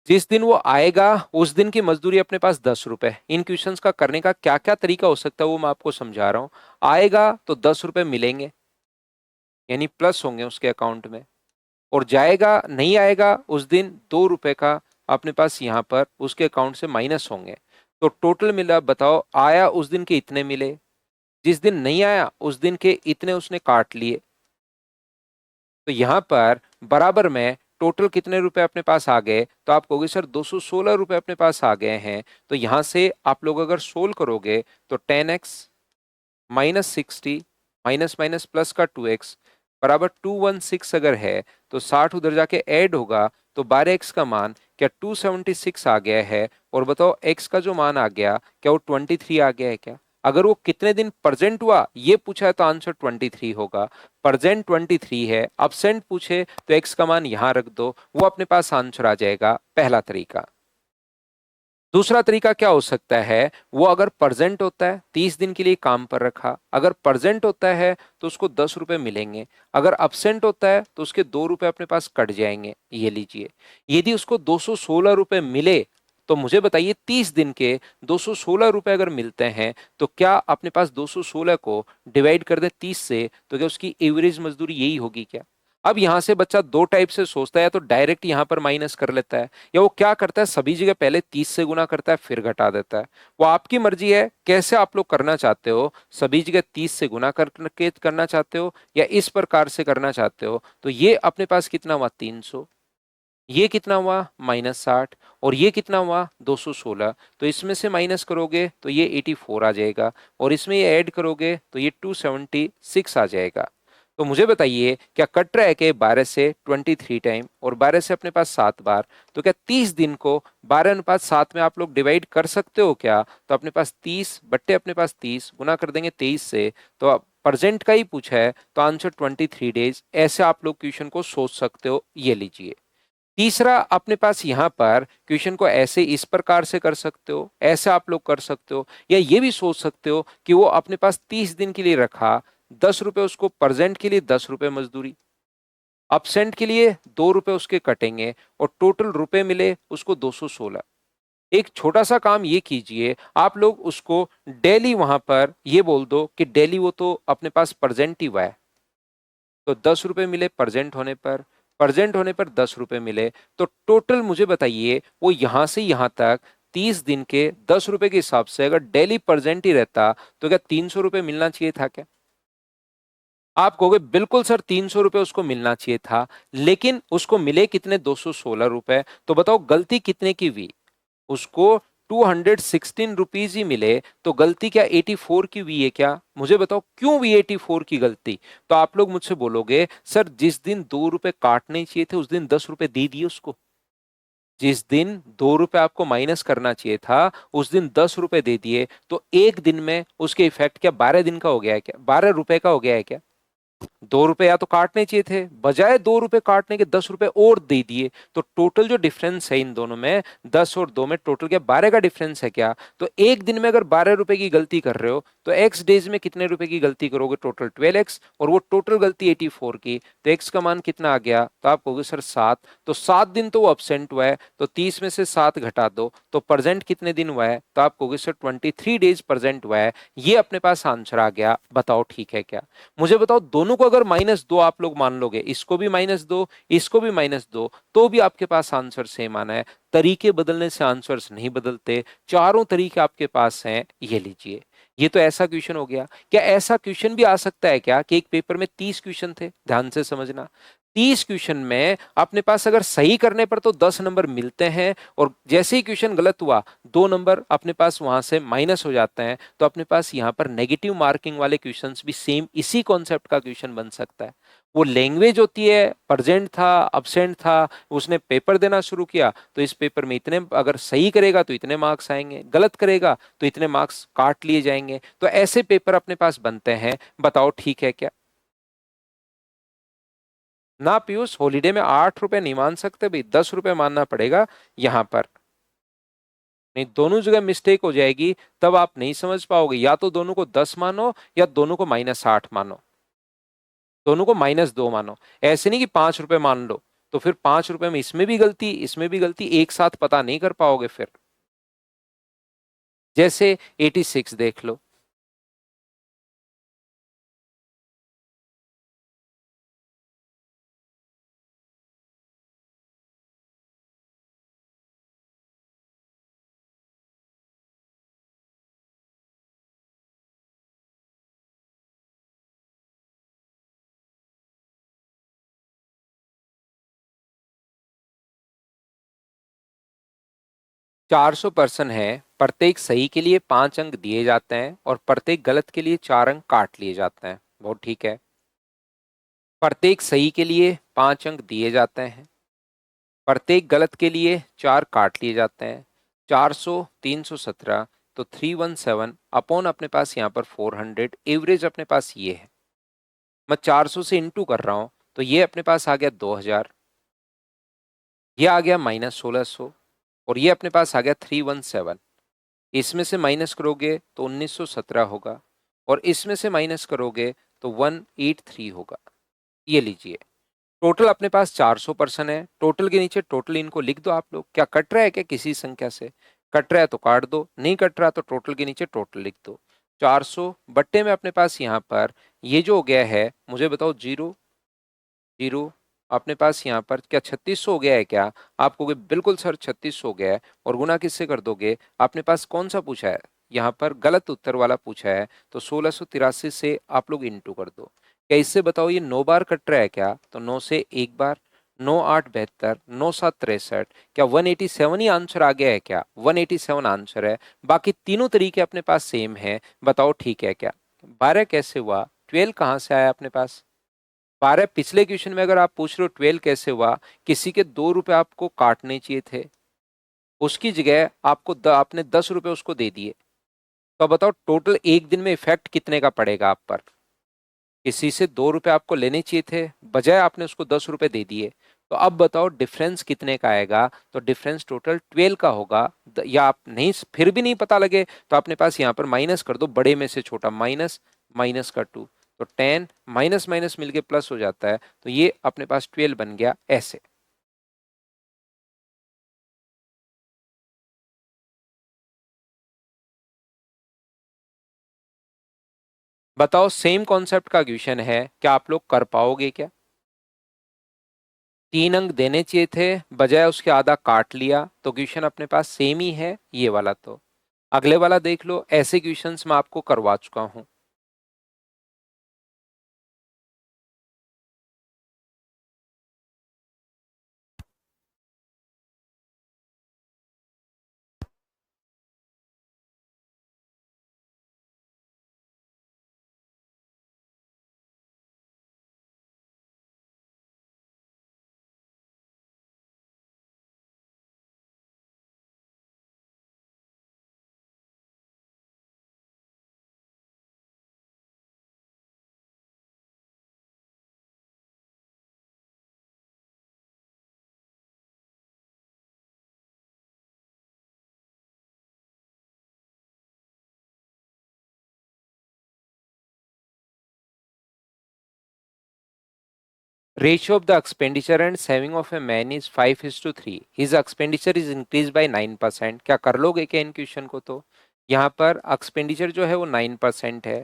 जिस दिन वो आएगा उस दिन की मजदूरी अपने पास 10 रुपए। इन क्वेश्चंस का करने का क्या क्या तरीका हो सकता है वो मैं आपको समझा रहा हूं। आएगा तो 10 रुपए मिलेंगे, यानी प्लस होंगे उसके अकाउंट में, और जाएगा, नहीं आएगा उस दिन, 2 रुपए का अपने पास यहाँ पर उसके अकाउंट से माइनस होंगे। तो टोटल मिला, बताओ, आया उस दिन के इतने मिले, जिस दिन नहीं आया उस दिन के इतने उसने काट लिए। तो यहाँ पर बराबर में टोटल कितने रुपए अपने पास आ गए? तो आप कहोगे सर 216 रुपए अपने पास आ गए हैं। तो यहां से आप लोग अगर सोल्व करोगे तो 10x minus 60 minus minus plus का 2x बराबर 216 अगर है तो 60 उधर जाके ऐड होगा तो 12x का मान क्या 276 आ गया है? और बताओ x का जो मान आ गया क्या वो 23 आ गया है क्या? अगर वो कितने दिन प्रेजेंट हुआ ये पूछा है तो आंसर 23 होगा। प्रेजेंट 23 है, अब्सेंट पूछे तो x का मान यहां रख दो, वो अपने पास आंसर आ जाएगा। पहला तरीका। दूसरा तरीका क्या हो सकता है? वो अगर प्रेजेंट होता है, 30 दिन के लिए काम पर रखा, अगर प्रेजेंट होता है तो उसको 10 रुपए मिलेंगे। अगर अब्सेंट होता है तो उसके 2 रुपए अपने पास कट जाएंगे। ये लीजिए, यदि उसको 216 रुपए मिले तो मुझे बताइए 30 दिन के 216 रुपए अगर मिलते हैं तो क्या अपने पास 216 को डिवाइड कर दे 30 से, तो क्या उसकी एवरेज मजदूरी यही होगी क्या? अब यहां से बच्चा दो टाइप से सोचता है, तो डायरेक्ट यहां पर माइनस कर लेता है, या वो क्या करता है सभी जगह पहले 30 से गुना करता है फिर घटा देता है। वो आपकी मर्जी है कैसे आप लोग करना चाहते हो, सभी जगह 30 से गुना करके करना चाहते हो या इस प्रकार से करना चाहते हो। तो ये अपने पास कितना हुआ 300, ये कितना हुआ -60, और ये कितना हुआ 216। तो इसमें से माइनस करोगे तो ये 84 आ जाएगा, और इसमें ये ऐड करोगे तो ये 276 आ जाएगा। तो मुझे बताइए क्या कट रहा है कि 12 से 23 टाइम और 12 से अपने पास 7 बार, तो क्या 30 दिन को 12:7 में आप लोग डिवाइड कर सकते हो क्या? तो अपने पास 30 बट्टे अपने पास 30 गुना कर देंगे 23 से, तो प्रेजेंट का ही पूछा है तो आंसर 23 डेज। ऐसे आप लोग क्वेश्चन को सोच सकते हो। ये लीजिए तीसरा, अपने पास यहाँ पर क्वेश्चन को ऐसे इस प्रकार से कर सकते हो, ऐसे आप लोग कर सकते हो, या ये भी सोच सकते हो कि वो अपने पास 30 दिन के लिए रखा, 10 रुपए उसको प्रेजेंट के लिए 10 रुपए मजदूरी, अपसेंट के लिए 2 रुपए उसके कटेंगे, और टोटल रुपए मिले उसको 216। एक छोटा सा काम ये कीजिए, आप लोग उसको डेली वहां पर ये बोल दो कि डेली वो तो अपने पास प्रेजेंट ही हुआ है, तो 10 रुपए मिले प्रेजेंट होने पर, प्रेजेंट होने पर 10 रुपए मिले, तो टोटल मुझे बताइए वो यहां से यहां तक 30 दिन के 10 रुपए के हिसाब से अगर डेली प्रेजेंट ही रहता तो क्या 300 रुपए मिलना चाहिए था क्या? आप कहोगे बिल्कुल सर 300 रुपए उसको मिलना चाहिए था, लेकिन उसको मिले कितने 216 रुपए। तो बताओ गलती कितने की हुई? उसको 216 रुपीज ही मिले, तो गलती क्या 84 की हुई है क्या? मुझे बताओ क्यों हुई 84 की गलती? तो आप लोग मुझसे बोलोगे सर जिस दिन 2 रुपए काटने चाहिए थे उस दिन 10 रुपए दे दिए उसको, जिस दिन 2 रुपए आपको माइनस करना चाहिए था उस दिन 10 रुपए दे दिए, तो एक दिन में उसके इफेक्ट क्या 12 दिन का हो गया है क्या, 12 रुपए का हो गया है क्या? 2 रुपए या तो काटने चाहिए थे, बजाय 2 रुपए काटने के 10 रुपए और दे दिए, तो टोटल जो डिफरेंस है इन दोनों में 10 और 2 में टोटल क्या 12 का डिफरेंस है क्या? तो एक दिन में अगर 12 रुपए की गलती कर रहे हो तो एक्स डेज में कितने रुपए की गलती करोगे? टोटल 12x, और वो टोटल गलती 84 की, तो एक्स का मान कितना आ गया? तो आप कहोगे सर 7, तो 7 दिन तो वो अपसेंट हुआ है, तो 30 में से 7 घटा दो, तो प्रेजेंट कितने दिन हुआ है? तो आप कहोगे सर 23 डेज प्रेजेंट हुआ है। ये अपने पास आंसर आ गया। बताओ ठीक है क्या? मुझे बताओ दोनों को अगर -2 आप लोग मान लोगे, इसको भी -2 इसको भी -2, तो भी आपके पास आंसर सेम आना है। तरीके बदलने से आंसर्स नहीं बदलते, चारों तरीके आपके पास हैं। ये लीजिए, ये तो ऐसा क्वेश्चन हो गया। क्या ऐसा क्वेश्चन भी आ सकता है क्या कि एक पेपर में 30 क्वेश्चन थे? ध्यान से समझना, 30 क्वेश्चन में अपने पास अगर सही करने पर तो 10 नंबर मिलते हैं, और जैसे ही क्वेश्चन गलत हुआ 2 नंबर अपने पास वहां से माइनस हो जाते हैं। तो अपने पास यहाँ पर नेगेटिव मार्किंग वाले क्वेश्चंस भी सेम इसी कॉन्सेप्ट का क्वेश्चन बन सकता है। वो लैंग्वेज होती है, प्रेजेंट था, अब्सेंट था, उसने पेपर देना शुरू किया, तो इस पेपर में इतने अगर सही करेगा तो इतने मार्क्स आएंगे, गलत करेगा तो इतने मार्क्स काट लिए जाएंगे। तो ऐसे पेपर अपने पास बनते हैं। बताओ ठीक है क्या? ना पीयूष, हॉलीडे में 8 रुपए नहीं मान सकते भाई, 10 रुपए मानना पड़ेगा यहां पर। नहीं, दोनों जगह मिस्टेक हो जाएगी, तब आप नहीं समझ पाओगे। या तो दोनों को 10 मानो या दोनों को -8 मानो, दोनों को -2 मानो। ऐसे नहीं कि 5 रुपए मान लो, तो फिर 5 रुपए में इसमें भी गलती इसमें भी गलती, एक साथ पता नहीं कर पाओगे फिर। जैसे 86 देख लो, 400 प्रश्न है, प्रत्येक सही के लिए 5 अंक दिए जाते हैं और प्रत्येक गलत के लिए 4 अंक काट लिए जाते हैं। बहुत ठीक है। प्रत्येक सही के लिए 5 अंक दिए जाते हैं, प्रत्येक गलत के लिए 4 काट लिए जाते हैं। 400 317, तो 317 अपॉन अपने पास यहाँ पर 400, एवरेज अपने पास ये है। मैं 400 से इंटू कर रहा हूं, तो ये अपने पास आ गया 2000, ये आ गया -1600, और ये अपने पास आ गया 317। इसमें से माइनस करोगे तो 1917 होगा, और इसमें से माइनस करोगे तो 183 होगा। ये लीजिए, टोटल अपने पास 400 पर्सन है, टोटल के नीचे टोटल इनको लिख दो आप लोग। क्या कट रहा है क्या किसी संख्या से? कट रहा है तो काट दो, नहीं कट रहा तो टोटल के नीचे टोटल लिख दो। 400 बट्टे में अपने पास यहाँ पर ये जो हो गया है, मुझे बताओ, जीरो जीरो अपने पास यहाँ पर क्या 3600 हो गया है क्या? आप कहोगे बिल्कुल सर 3600 हो गया है। और गुना किससे कर दोगे? आपने पास कौन सा पूछा है? यहाँ पर गलत उत्तर वाला पूछा है, तो 1683 से आप लोग इंटू कर दो। क्या इससे बताओ ये 9 बार कट रहा है क्या? तो 9 से एक बार, 9 8 72, 9 7 63। क्या 187 ही आंसर आ गया है क्या? 187 आंसर है। बाकी तीनों तरीके अपने पास सेम है, बताओ ठीक है क्या? 12 कैसे हुआ? 12 कहाँ से आया अपने पास? 12 पिछले क्वेश्चन में अगर आप पूछ रहे हो 12 कैसे हुआ, किसी के 2 रुपए आपको काटने चाहिए थे, उसकी जगह आपने 10 रुपए उसको दे दिए। तो अब बताओ टोटल एक दिन में इफेक्ट कितने का पड़ेगा आप पर? किसी से 2 रुपए आपको लेने चाहिए थे, बजाय आपने उसको 10 रुपए दे दिए। तो अब बताओ डिफरेंस कितने का आएगा? तो डिफरेंस टोटल 12 का होगा। या आप नहीं, फिर भी नहीं पता लगे तो अपने पास यहाँ पर माइनस कर दो, बड़े में से छोटा माइनस, माइनस का 2, तो 10 माइनस माइनस मिलके प्लस हो जाता है। तो ये अपने पास 12 बन गया ऐसे। बताओ सेम कॉन्सेप्ट का क्वेश्चन है, क्या आप लोग कर पाओगे क्या? 3 अंक देने चाहिए थे, बजाय उसके आधा काट लिया, तो क्वेश्चन अपने पास सेम ही है ये वाला। तो अगले वाला देख लो, ऐसे क्वेश्चंस मैं आपको करवा चुका हूं। Ratio of the expenditure and saving of a man is 5:3. His expenditure is increased by 9%. क्या कर लोगे क्या इन क्वेश्चन को? तो यहाँ पर एक्सपेंडिचर जो है वो 9% है,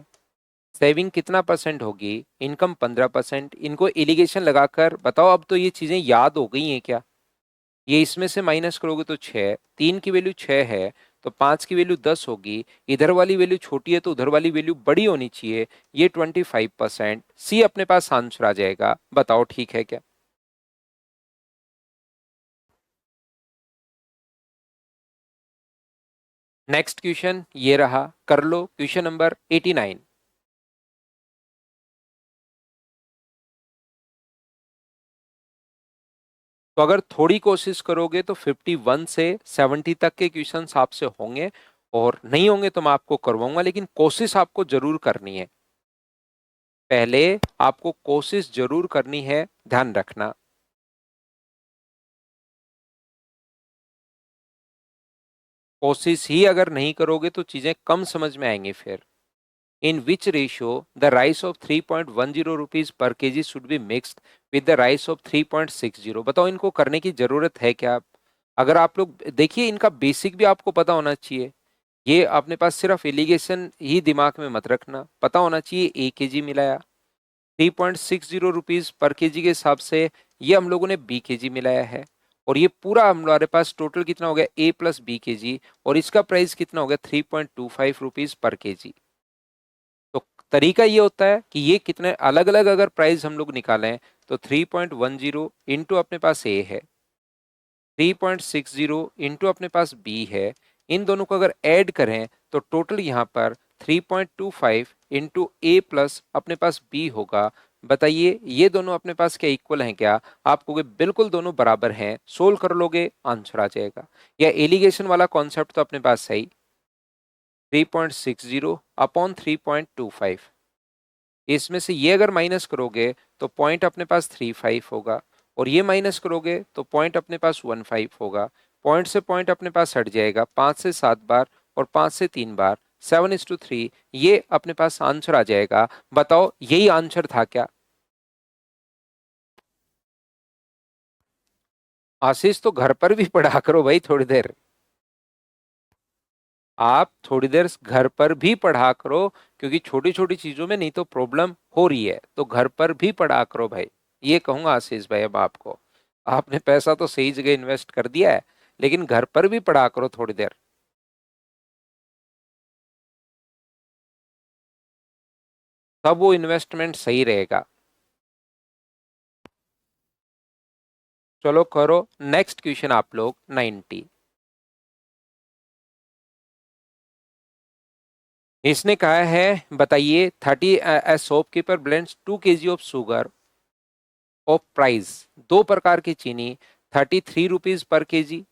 सेविंग कितना परसेंट होगी? इनकम 15%। इनको एलिगेशन लगाकर बताओ। अब तो ये चीजें याद हो गई हैं क्या? ये इसमें से माइनस करोगे तो 6, 3 की वैल्यू 6 है, तो 5 की वैल्यू 10 होगी। इधर वाली वैल्यू छोटी है तो उधर वाली वैल्यू बड़ी होनी चाहिए। ये 25%। सी अपने पास आंसर आ जाएगा। बताओ ठीक है क्या? नेक्स्ट क्वेश्चन ये रहा, कर लो क्वेश्चन नंबर 89। तो अगर थोड़ी कोशिश करोगे तो 51 से 70 तक के क्वेश्चंस आपसे होंगे, और नहीं होंगे तो मैं आपको करवाऊंगा, लेकिन कोशिश आपको जरूर करनी है। पहले आपको कोशिश जरूर करनी है, ध्यान रखना। कोशिश ही अगर नहीं करोगे तो चीजें कम समझ में आएंगी फिर। In which ratio the rice of 3.10 rupees per kg should be mixed with the rice of 3.60? बताओ इनको करने की जरूरत है क्या? अगर आप लोग देखिए, इनका बेसिक भी आपको पता होना चाहिए। ये अपने पास सिर्फ एलिगेशन ही दिमाग में मत रखना, पता होना चाहिए। 1 kg मिलाया 3.60 रुपीज पर केजी के हिसाब से, ये हम लोगों ने B kg मिलाया है। और ये पूरा हमारे पास टोटल कितना हो गया? A प्लस B kg, और इसका प्राइस कितना हो गया? 3.25 रुपीज पर केजी। तो तरीका ये होता है कि ये कितने अलग अलग अगर प्राइस हम लोग निकालें, तो 3.10 इंटू अपने पास A है, 3.60 इंटू अपने पास B है। इन दोनों को अगर ऐड करें तो टोटल यहाँ पर 3.25 इंटू A प्लस अपने पास B होगा। बताइए ये दोनों अपने पास क्या इक्वल हैं क्या? आप कहोगे बिल्कुल दोनों बराबर हैं। सोल्व कर लोगे आंसर आ जाएगा। या एलिगेशन वाला कॉन्सेप्ट तो अपने पास सही, 3.60 अपॉन 3.25, इसमें से ये अगर माइनस करोगे तो पॉइंट अपने पास 35 होगा, और ये माइनस करोगे तो पॉइंट अपने पास 15 होगा। पॉइंट से पॉइंट अपने पास हट जाएगा 5 से 7 बार और 5 से 3 बार, 7:3। ये अपने पास आंसर आ जाएगा। बताओ यही आंसर था क्या? आशीष तो घर पर भी पढ़ा करो भाई थोड़ी देर। आप थोड़ी देर घर पर भी पढ़ा करो, क्योंकि छोटी छोटी चीजों में नहीं तो प्रॉब्लम हो रही है, तो घर पर भी पढ़ा करो भाई। ये कहूंगा आशीष भाई अब आपको, आपने पैसा तो सही जगह इन्वेस्ट कर दिया है, लेकिन घर पर भी पढ़ा करो थोड़ी देर, तब वो इन्वेस्टमेंट सही रहेगा। चलो करो नेक्स्ट क्वेश्चन आप लोग 90। इसने कहा है बताइए 30 ए shopkeeper blends 2 kg of sugar of price, दो प्रकार की चीनी 33 रुपीज पर केजी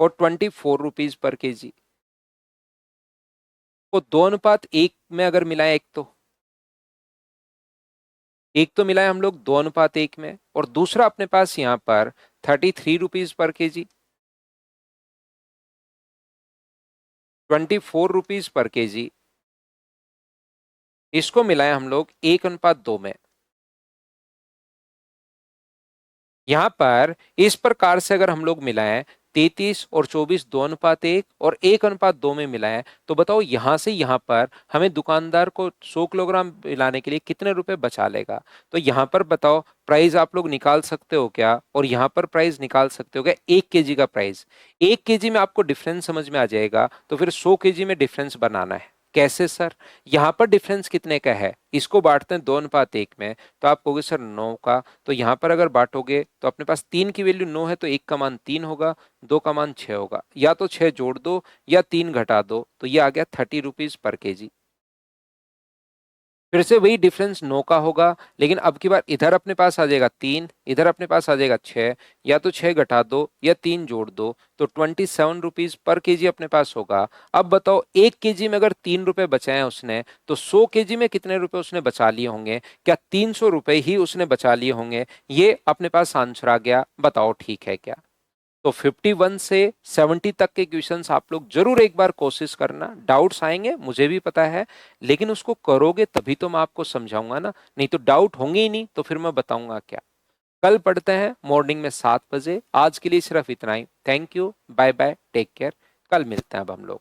और 24 रुपीज पर केजी को 2:1 में अगर मिलाए, एक तो मिलाए हम लोग 2:1 में, और दूसरा अपने पास यहाँ पर 33 rupees per KG, 24 rupees per KG, इसको मिलाए हम लोग 1:2 में। यहां पर इस प्रकार से अगर हम लोग मिलाएं 33 और 24 2:1 और 1:2 में मिलाएं, तो बताओ यहां से यहां पर हमें दुकानदार को 100 किलोग्राम मिलाने के लिए कितने रुपए बचा लेगा। तो यहां पर बताओ प्राइस आप लोग निकाल सकते हो क्या, और यहां पर प्राइस निकाल सकते हो क्या 1 kg का प्राइस। 1 kg में आपको डिफरेंस समझ में आ जाएगा, तो फिर 100 kg में डिफरेंस बनाना है। कैसे सर, यहां पर डिफरेंस कितने का है, इसको बांटते हैं 2:1 में, तो आप कहोगे सर 9 का, तो यहां पर अगर बांटोगे तो अपने पास 3 की वैल्यू 9 है, तो 1 का मान 3 होगा, 2 का मान 6 होगा, या तो 6 जोड़ दो या 3 घटा दो, तो ये आ गया 30 रुपीज पर केजी। फिर से वही डिफरेंस 9 का होगा, लेकिन अब की बार इधर अपने पास आ जाएगा 3, इधर अपने पास आ जाएगा 6, या तो 6 घटा दो या 3 जोड़ दो, तो 27 रुपीज पर केजी अपने पास होगा। अब बताओ 1 kg में अगर 3 रुपए बचाए उसने, तो 100 kg में कितने रुपए उसने बचा लिए होंगे, क्या 300 रुपए ही उसने बचा लिए होंगे। ये अपने पास आंसर आ गया, बताओ ठीक है क्या। तो 51 से 70 तक के क्वेश्चंस आप लोग जरूर एक बार कोशिश करना, डाउट्स आएंगे मुझे भी पता है, लेकिन उसको करोगे तभी तो मैं आपको समझाऊंगा ना, नहीं तो डाउट होंगे ही नहीं, तो फिर मैं बताऊंगा क्या। कल पढ़ते हैं मॉर्निंग में 7 बजे। आज के लिए सिर्फ इतना ही। Thank you, bye bye, take care. कल मिलते हैं अब हम लोग।